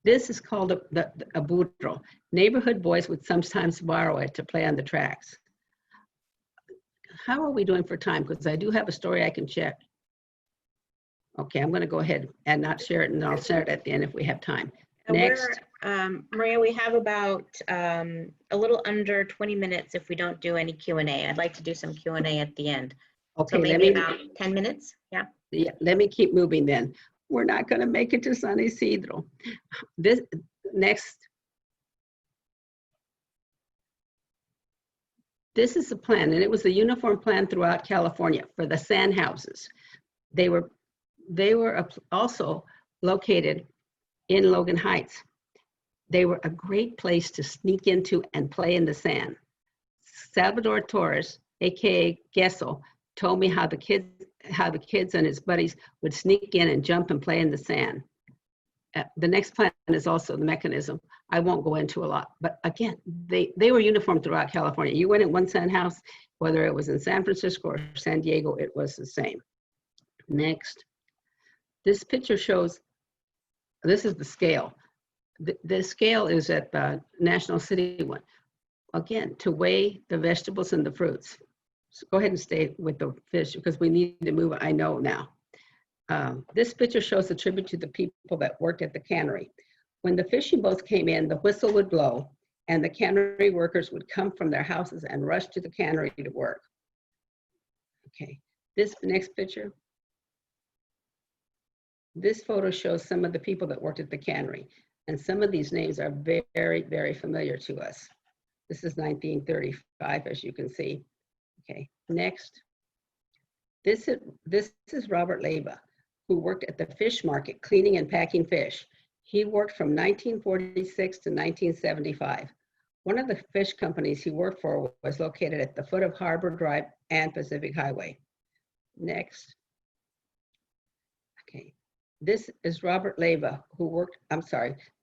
This is called a burro. Neighborhood boys would sometimes borrow it to play on the tracks. How are we doing for time? Because I do have a story I can share. Okay, I'm going to go ahead and not share it, and I'll share it at the end if we have time. Next. Maria, we have about a little under 20 minutes if we don't do any Q&A. I'd like to do some Q&A at the end. Okay, so maybe about 10 minutes, yeah? Yeah, let me keep moving then. We're not going to make it to San Ysidro. This next. This is the plan, and it was the uniform plan throughout California for the sand houses. They were also located in Logan Heights. They were a great place to sneak into and play in the sand. Salvador Torres, AKA Gesso, told me how the kids and his buddies would sneak in and jump and play in the sand. The next plan is also the mechanism. I won't go into a lot, but again, they were uniform throughout California. You went in one sand house, whether it was in San Francisco or San Diego, it was the same. Next. This picture shows, this is the scale. The scale is at National City one. Again, to weigh the vegetables and the fruits. So go ahead and stay with the fish because we need to move, I know now. This picture shows a tribute to the people that worked at the cannery. When the fishing boats came in, the whistle would blow, and the cannery workers would come from their houses and rush to the cannery to work. Okay, this next picture. This photo shows some of the people that worked at the cannery, and some of these names are very, very familiar to us. This is 1935, as you can see. Okay, next. This is Robert Leyva, who worked at the fish market, cleaning and packing fish. He worked from 1946 to 1975. One of the fish companies he worked for was located at the foot of Harbor Drive and Pacific Highway. Next. Okay, this is Robert Leyva, who worked,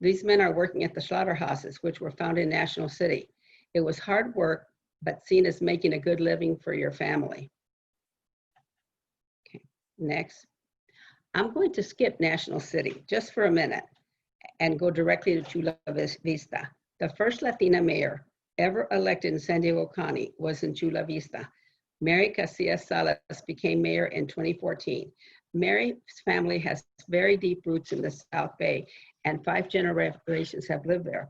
these men are working at the slaughterhouses, which were found in National City. It was hard work, but seen as making a good living for your family. Okay, next. I'm going to skip National City just for a minute and go directly to Chula Vista. The first Latina mayor ever elected in San Diego County was in Chula Vista. Maria Garcia became mayor in 2014. Mary's family has very deep roots in the South Bay, and 5 generations have lived there.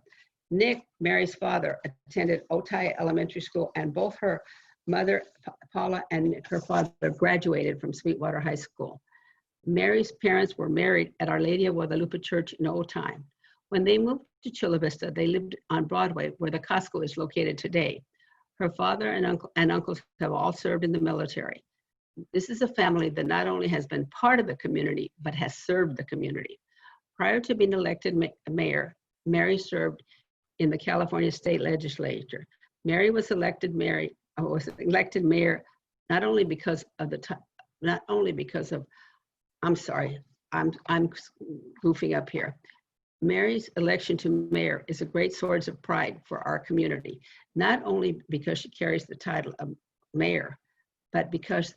Nick, Mary's father, attended Otay Elementary School, and both her mother, Paula, and her father graduated from Sweetwater High School. Mary's parents were married at Our Lady of Guadalupe Church in Otay. When they moved to Chula Vista, they lived on Broadway, where the Costco is located today. Her father and uncles have all served in the military. This is a family that not only has been part of the community, but has served the community. Prior to being elected mayor, Mary served in the California State Legislature. Mary was elected mayor not only because of I'm sorry, I'm goofing up here. Mary's election to mayor is a great source of pride for our community, not only because she carries the title of mayor, but because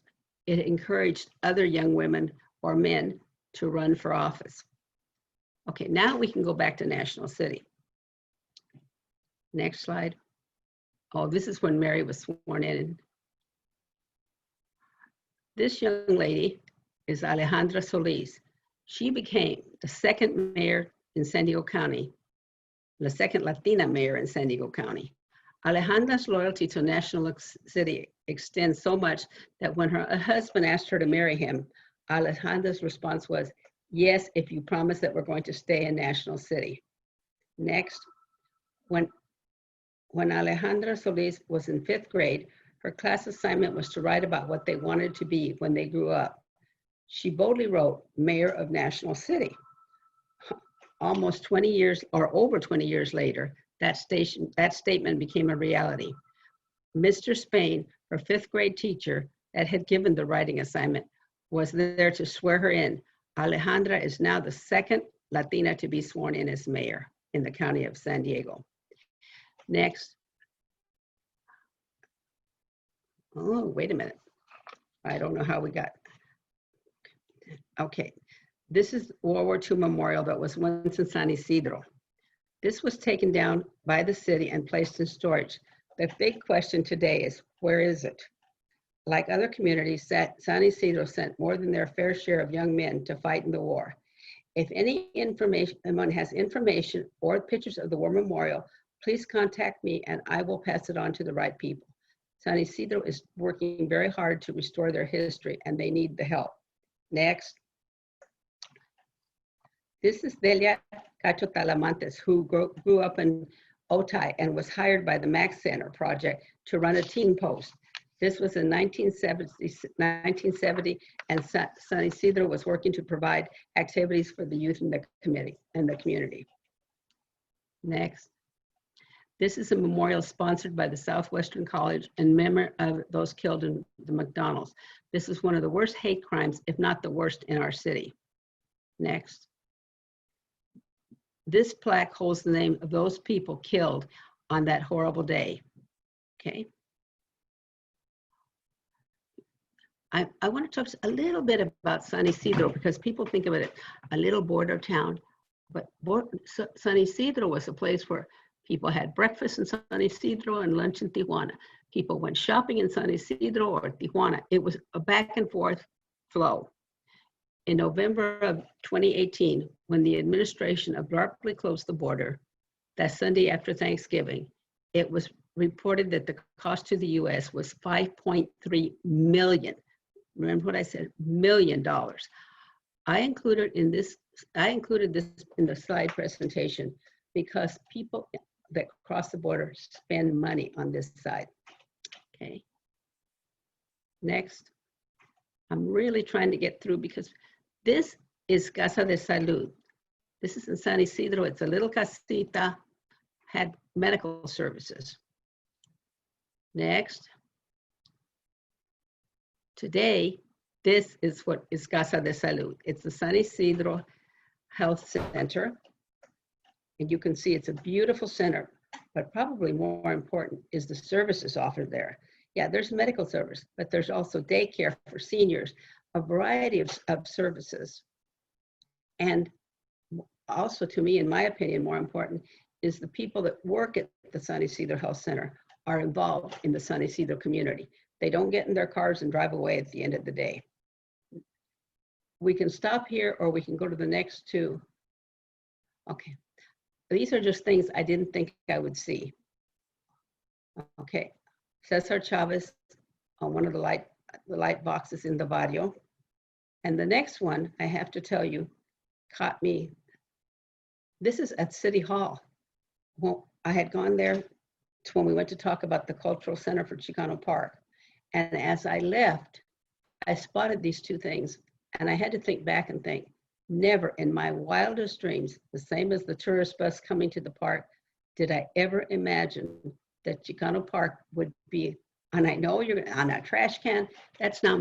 it encouraged other young women or men to run for office. Okay, now we can go back to National City. Next slide. Oh, this is when Mary was sworn in. This young lady is Alejandra Solis. She became the second mayor in San Diego County, the second Latina mayor in San Diego County. Alejandra's loyalty to National City extends so much that when her husband asked her to marry him, Alejandra's response was, yes, if you promise that we're going to stay in National City. Next, when Alejandra Solis was in 5th grade, her class assignment was to write about what they wanted to be when they grew up. She boldly wrote, Mayor of National City. Almost 20 years, or over 20 years later, that statement became a reality. Mr. Spain, her 5th grade teacher that had given the writing assignment, was there to swear her in. Alejandra is now the second Latina to be sworn in as mayor in the county of San Diego. Next. Oh, wait a minute. I don't know how we got. Okay. This is World War II memorial that was once in San Ysidro. This was taken down by the city and placed in storage. The big question today is, where is it? Like other communities, San Ysidro sent more than their fair share of young men to fight in the war. If anyone has information or pictures of the war memorial, please contact me and I will pass it on to the right people. San Ysidro is working very hard to restore their history and they need the help. Next. This is Delia Cacho Talamantes, who grew up in Otay and was hired by the MAAC Center project to run a teen post. This was in 1970, and San Ysidro was working to provide activities for the youth in the community. Next. This is a memorial sponsored by the Southwestern College in memory of those killed in the McDonald's. This is one of the worst hate crimes, if not the worst, in our city. Next. This plaque holds the name of those people killed on that horrible day. Okay. I want to talk a little bit about San Ysidro because people think of it as a little border town, but San Ysidro was a place where people had breakfast in San Ysidro and lunch in Tijuana. People went shopping in San Ysidro or Tijuana. It was a back and forth flow. In November of 2018, when the administration abruptly closed the border, that Sunday after Thanksgiving, it was reported that the cost to the U.S. was $5.3 million. Remember what I said, $1 million. I included this in the slide presentation because people that cross the border spend money on this side. Okay. Next. I'm really trying to get through because this is Casa de Salud. This is in San Ysidro. It's a little casita, had medical services. Next. Today, this is what is Casa de Salud. It's the San Ysidro Health Center. And you can see it's a beautiful center, but probably more important is the services offered there. Yeah, there's medical service, but there's also daycare for seniors, a variety of services. And also to me, in my opinion, more important is the people that work at the San Ysidro Health Center are involved in the San Ysidro community. They don't get in their cars and drive away at the end of the day. We can stop here or we can go to the next two. Okay, these are just things I didn't think I would see. Okay. Cesar Chavez on one of the light boxes in the barrio. And the next one, I have to tell you, caught me. This is at City Hall. Well, I had gone there when we went to talk about the Cultural Center for Chicano Park. And as I left, I spotted these two things. And I had to think back and think, never in my wildest dreams, the same as the tourist bus coming to the park, did I ever imagine that Chicano Park would be, and I know you're on a trash can, that's not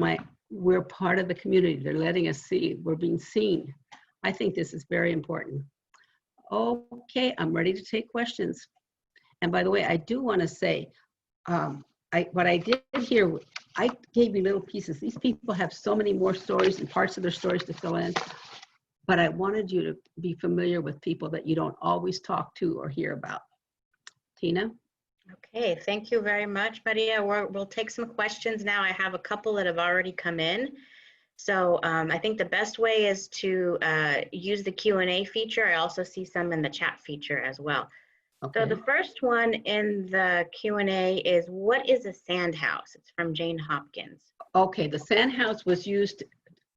we're part of the community. They're letting us see, we're being seen. I think this is very important. Okay, I'm ready to take questions. And by the way, I do want to say, what I did here, I gave you little pieces. These people have so many more stories and parts of their stories to fill in, but I wanted you to be familiar with people that you don't always talk to or hear about. Tina? Okay, thank you very much, Maria. We'll take some questions now. I have a couple that have already come in. So I think the best way is to use the Q&A feature. I also see some in the chat feature as well. Okay. So the first one in the Q&A is, what is a sand house? It's from Jane Hopkins. Okay, the sand house was used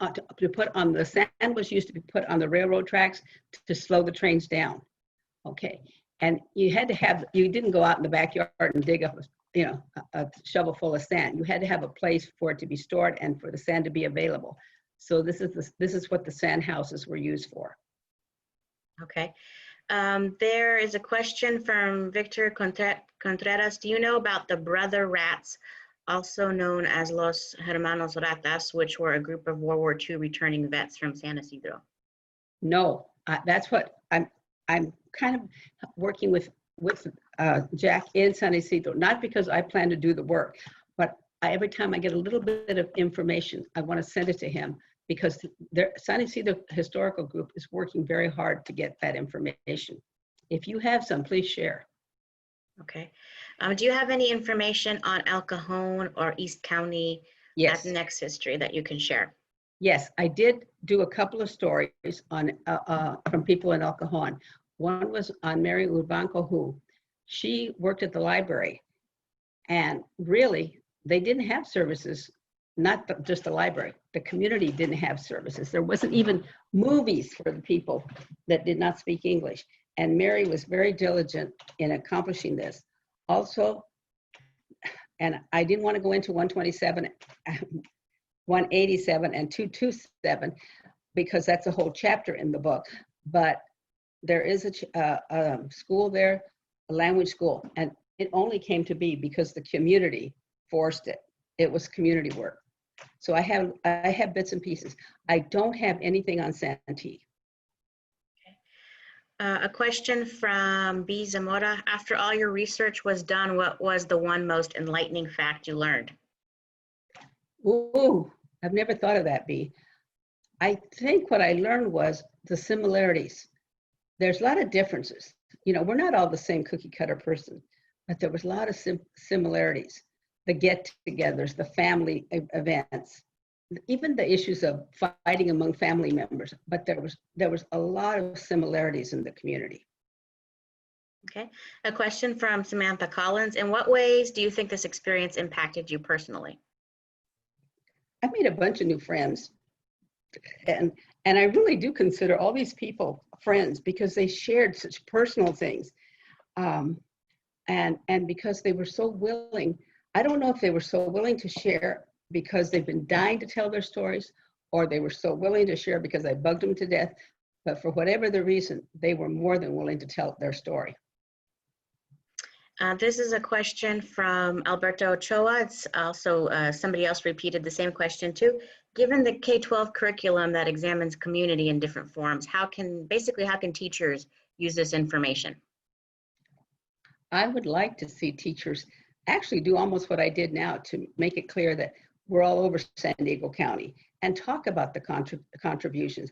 to put on, the sand was used to be put on the railroad tracks to slow the trains down. Okay. And you had to have, you didn't go out in the backyard and dig up, a shovel full of sand. You had to have a place for it to be stored and for the sand to be available. So this is what the sand houses were used for. Okay. There is a question from Victor Contreras. Do you know about the brother rats, also known as Los Hermanos Ratas, which were a group of World War II returning vets from San Ysidro? No, that's what I'm kind of working with Jack in San Ysidro, not because I plan to do the work, but every time I get a little bit of information, I want to send it to him because San Ysidro Historical Group is working very hard to get that information. If you have some, please share. Okay. Do you have any information on El Cajon or East County Latinx history that you can share? Yes, I did do a couple of stories on from people in El Cajon. One was on Mary Urbanco, who she worked at the library, and really they didn't have services, not just the library. The community didn't have services. There wasn't even movies for the people that did not speak English. And Mary was very diligent in accomplishing this. Also, and I didn't want to go into 127, 187 and 227 because that's a whole chapter in the book, but there is a school there, a language school, and it only came to be because the community forced it. It was community work. So I have bits and pieces. I don't have anything on Santee. A question from B. Zamora. After all your research was done, what was the one most enlightening fact you learned? Ooh, I've never thought of that, B. I think what I learned was the similarities. There's a lot of differences. You know, we're not all the same cookie cutter person, but there was a lot of similarities. The get-togethers, the family events. even the issues of fighting among family members, but there was a lot of similarities in the community. Okay, a question from Samantha Collins. In what ways do you think this experience impacted you personally? I made a bunch of new friends, and I really do consider all these people friends because they shared such personal things, and because they were so willing. I don't know if they were so willing to share because they've been dying to tell their stories, or they were so willing to share because I bugged them to death, but for whatever the reason, they were more than willing to tell their story. This is a question from Alberto Ochoa. It's also somebody else repeated the same question too. Given the K-12 curriculum that examines community in different forms, how can teachers use this information? I would like to see teachers actually do almost what I did now to make it clear that we're all over San Diego County and talk about the contributions.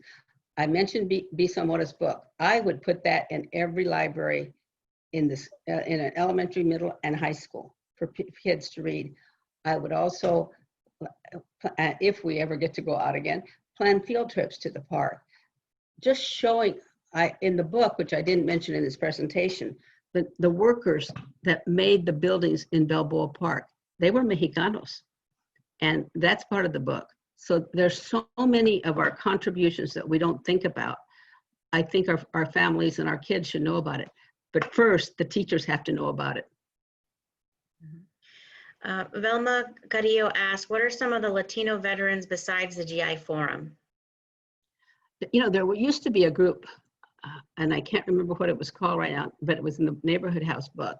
I mentioned Bisa Mora's book. I would put that in every library in an elementary, middle, and high school for kids to read. I would also, if we ever get to go out again, plan field trips to the park. Just showing, in the book, which I didn't mention in this presentation, the workers that made the buildings in Balboa Park, they were Mexicanos. And that's part of the book. So there's so many of our contributions that we don't think about. I think our families and our kids should know about it. But first, the teachers have to know about it. Velma Carrillo asked, what are some of the Latino veterans besides the GI Forum? You know, there used to be a group, and I can't remember what it was called right now, but it was in the Neighborhood House book,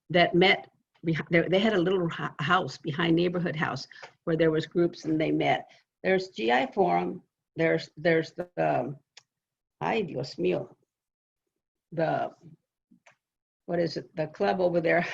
that met, they had a little house behind Neighborhood House where there was groups and they met. There's GI Forum, there's the, ay Dios mío, what is it, the club over there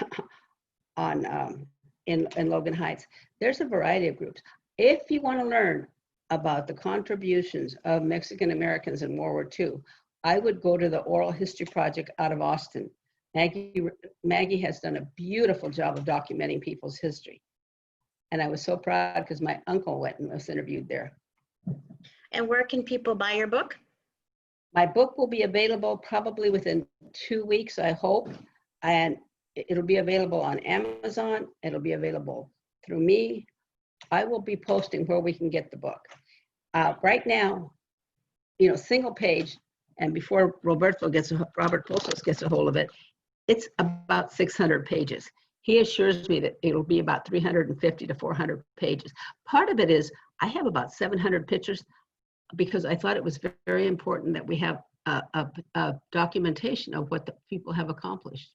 on in Logan Heights. There's a variety of groups. If you want to learn about the contributions of Mexican Americans in World War II, I would go to the Oral History Project out of Austin. Maggie has done a beautiful job of documenting people's history. And I was so proud because my uncle went and was interviewed there. And where can people buy your book? My book will be available probably within 2 weeks, I hope. And it'll be available on Amazon. It'll be available through me. I will be posting where we can get the book. Right now, you know, single page, and before Robert Pozos gets a hold of it, it's about 600 pages. He assures me that it'll be about 350 to 400 pages. Part of it is I have about 700 pictures because I thought it was very important that we have a documentation of what the people have accomplished.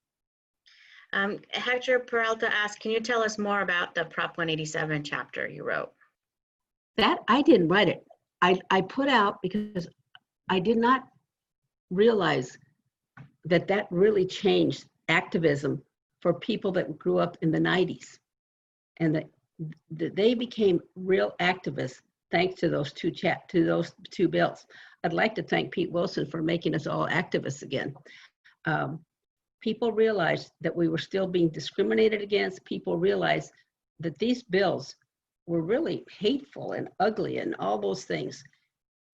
Hector Peralta asked, can you tell us more about the Prop 187 chapter you wrote? That I didn't write it. I put out because I did not realize that really changed activism for people that grew up in the 90s. And that they became real activists thanks to those two bills. I'd like to thank Pete Wilson for making us all activists again. People realized that we were still being discriminated against. People realized that these bills were really hateful and ugly and all those things.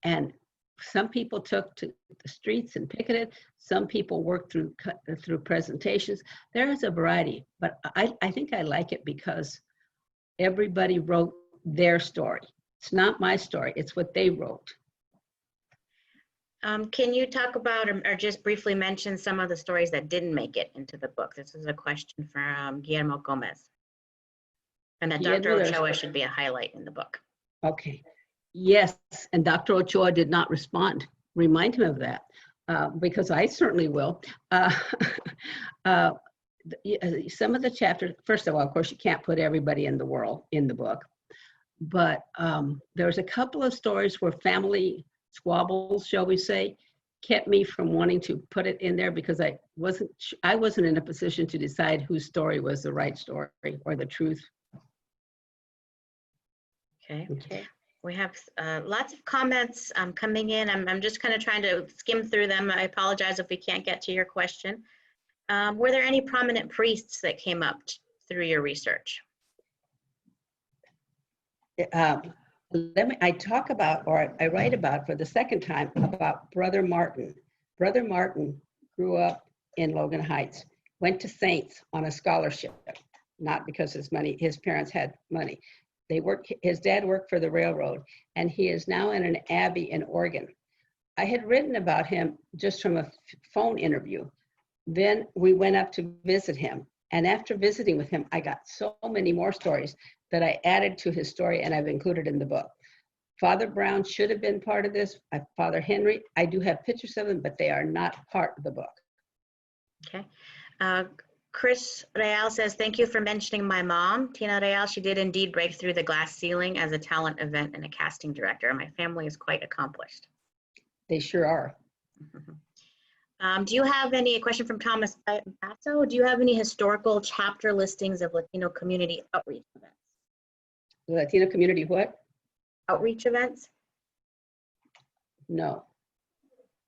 And some people took to the streets and picketed. Some people worked through presentations. There is a variety, but I think I like it because everybody wrote their story. It's not my story, it's what they wrote. Can you talk about or just briefly mention some of the stories that didn't make it into the book? This is a question from Guillermo Gomez. And that Dr. Ochoa should be a highlight in the book. Okay. Yes, and Dr. Ochoa did not respond. Remind him of that, because I certainly will. Some of the chapters, first of all, of course, you can't put everybody in the world in the book, but there's a couple of stories where family squabbles, shall we say, kept me from wanting to put it in there because I wasn't in a position to decide whose story was the right story or the truth. Okay. We have lots of comments coming in. I'm just kind of trying to skim through them. I apologize if we can't get to your question. Were there any prominent priests that came up through your research? I talk about, or I write about for the second time, about Brother Martin. Brother Martin grew up in Logan Heights, went to Saints on a scholarship, not because his parents had money. His dad worked for the railroad, and he is now in an abbey in Oregon. I had written about him just from a phone interview. Then we went up to visit him. And after visiting with him, I got so many more stories that I added to his story and I've included in the book. Father Brown should have been part of this. Father Henry, I do have pictures of them, but they are not part of the book. Okay. Chris Real says, thank you for mentioning my mom, Tina Real. She did indeed break through the glass ceiling as a talent event and a casting director. My family is quite accomplished. They sure are. Do you have a question from Thomas Basso? Do you have any historical chapter listings of Latino community outreach events? Latino community what? Outreach events? No.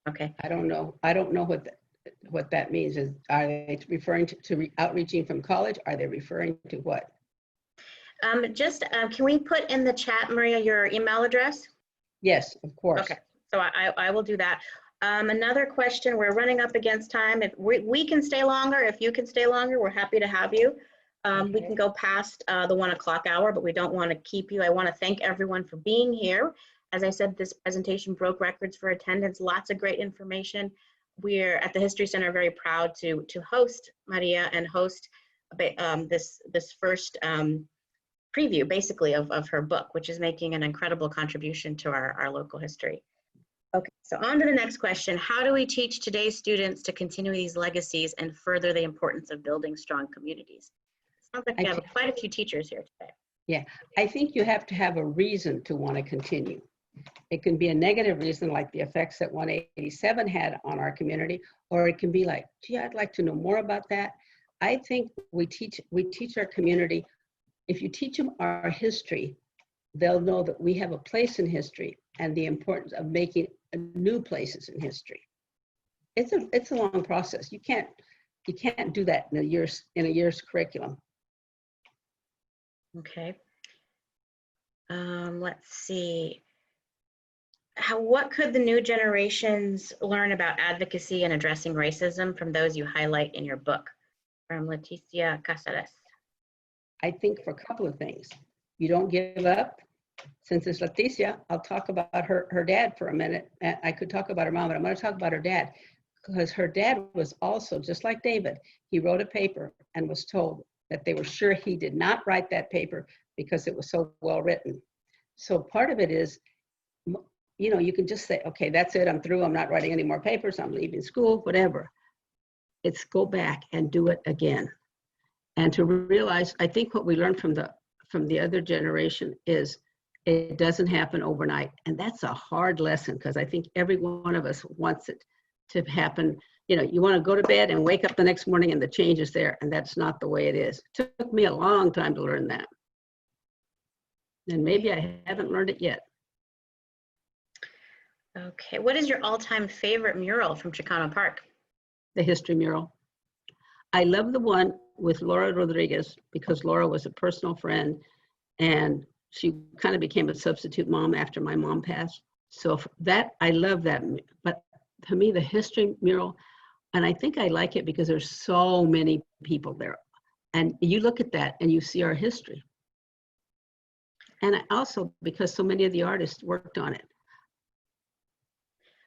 Okay. I don't know. I don't know what that means. Are they referring to outreaching from college? Are they referring to what? Can we put in the chat, Maria, your email address? Yes, of course. Okay, so I will do that. Another question, we're running up against time. If we can stay longer, if you can stay longer, we're happy to have you. Okay. We can go past the 1 o'clock hour, but we don't want to keep you. I want to thank everyone for being here. As I said, this presentation broke records for attendance, lots of great information. We're at the History Center very proud to host Maria and host this first preview, basically, of her book, which is making an incredible contribution to our local history. Okay, so on to the next question. How do we teach today's students to continue these legacies and further the importance of building strong communities? Sounds like we have quite a few teachers here today. Yeah, I think you have to have a reason to want to continue. It can be a negative reason, like the effects that 187 had on our community, or it can be like, gee, I'd like to know more about that. I think we teach our community. If you teach them our history, they'll know that we have a place in history and the importance of making new places in history. It's a long process. You can't do that in a year's curriculum. Okay. Let's see. What could the new generations learn about advocacy and addressing racism from those you highlight in your book? From Leticia Casares. I think for a couple of things. You don't give up. Since it's Leticia, I'll talk about her dad for a minute. I could talk about her mom, but I'm going to talk about her dad, because her dad was also, just like David, he wrote a paper and was told that they were sure he did not write that paper because it was so well written. So part of it is, you know, you can just say, okay, that's it, I'm through, I'm not writing any more papers, I'm leaving school, whatever. It's go back and do it again. And to realize, I think what we learned from the other generation is it doesn't happen overnight. And that's a hard lesson, because I think every one of us wants it to happen. You know, you want to go to bed and wake up the next morning and the change is there, and that's not the way it is. It took me a long time to learn that. And maybe I haven't learned it yet. Okay, what is your all-time favorite mural from Chicano Park? The history mural. I love the one with Laura Rodriguez, because Laura was a personal friend and she kind of became a substitute mom after my mom passed. So that, I love that. But to me, the history mural, and I think I like it because there's so many people there. And you look at that and you see our history. And also because so many of the artists worked on it.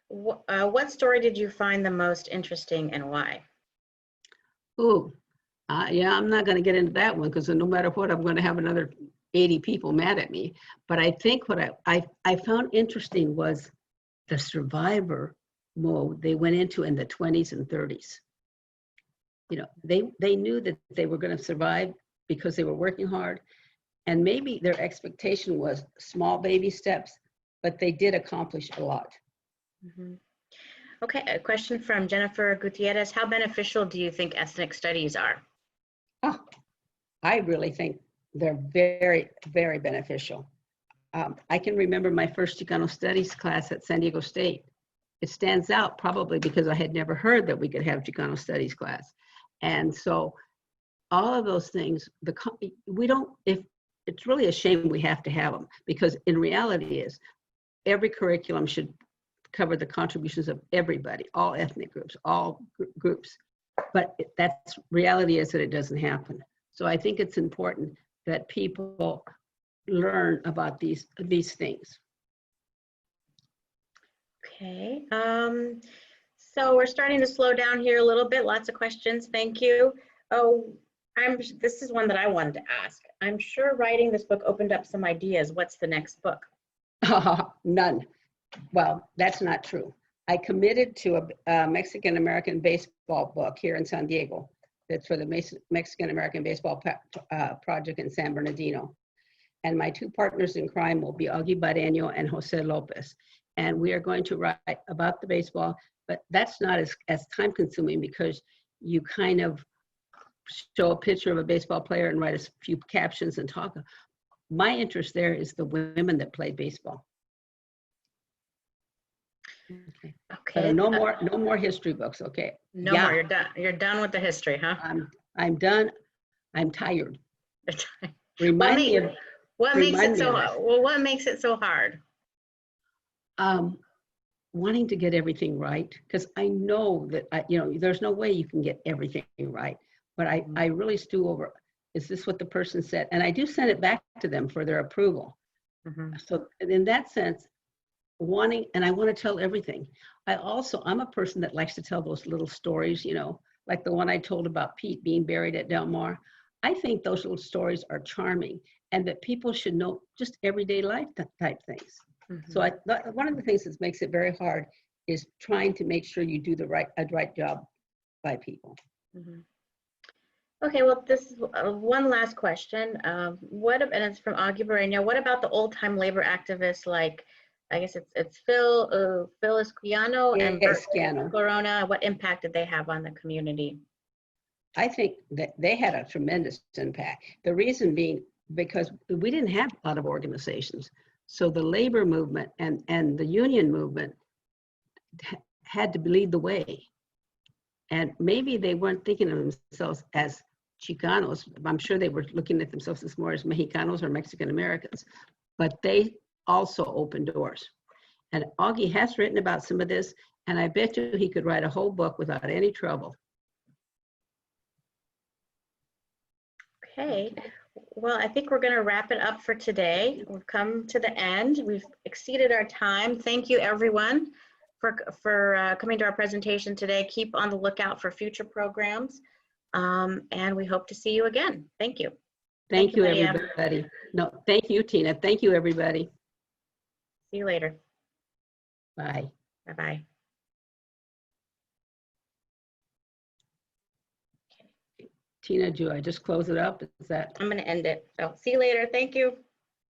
What story did you find the most interesting and why? Ooh, yeah, I'm not going to get into that one because no matter what, I'm going to have another 80 people mad at me. But I think what I found interesting was the survivor mode they went into in the 20s and 30s. You know, they knew that they were going to survive because they were working hard. And maybe their expectation was small baby steps, but they did accomplish a lot. Mm-hmm. Okay, a question from Jennifer Gutierrez. How beneficial do you think ethnic studies are? Oh, I really think they're very, very beneficial. I can remember my first Chicano studies class at San Diego State. It stands out probably because I had never heard that we could have Chicano studies class. And so all of those things, we don't, if it's really a shame we have to have them, because in reality is every curriculum should cover the contributions of everybody, all ethnic groups, all groups. But that's reality is that it doesn't happen. So I think it's important that people learn about these things. Okay, so we're starting to slow down here a little bit. Lots of questions. Thank you. Oh, this is one that I wanted to ask. I'm sure writing this book opened up some ideas. What's the next book? None. Well, that's not true. I committed to a Mexican-American baseball book here in San Diego. That's for the Mexican-American Baseball Project in San Bernardino. And my two partners in crime will be Augie Barreño and Jose Lopez. And we are going to write about the baseball, but that's not as time consuming, because you kind of show a picture of a baseball player and write a few captions and talk. My interest there is the women that played baseball. Okay. Okay. No more history books. Okay. No more. You're done. You're done with the history, huh? I'm done. I'm tired. What makes it so hard? Wanting to get everything right, because I know that there's no way you can get everything right. But I really stew over, is this what the person said? And I do send it back to them for their approval. Mm-hmm. So in that sense, and I want to tell everything. I'm a person that likes to tell those little stories, like the one I told about Pete being buried at Del Mar. I think those little stories are charming, and that people should know just everyday life type things. Mm-hmm. So one of the things that makes it very hard is trying to make sure you do the right job by people. Mm-hmm. Okay, well, this is one last question. And it's from Augie Barreño. What about the old-time labor activists like, I guess it's Phil Esquiano and Corona? What impact did they have on the community? I think that they had a tremendous impact. The reason being because we didn't have a lot of organizations. So the labor movement and the union movement had to lead the way. And maybe they weren't thinking of themselves as Chicanos. I'm sure they were looking at themselves as more as Mexicanos or Mexican Americans, but they also opened doors. And Augie has written about some of this, and I bet you he could write a whole book without any trouble. Okay. Well, I think we're going to wrap it up for today. We've come to the end. We've exceeded our time. Thank you, everyone, for coming to our presentation today. Keep on the lookout for future programs, and we hope to see you again. Thank you. Thank you, everybody. No, thank you, Tina. Thank you, everybody. See you later. Bye. Bye-bye. Tina, do I just close it up? Is that? I'm going to end it. So see you later. Thank you.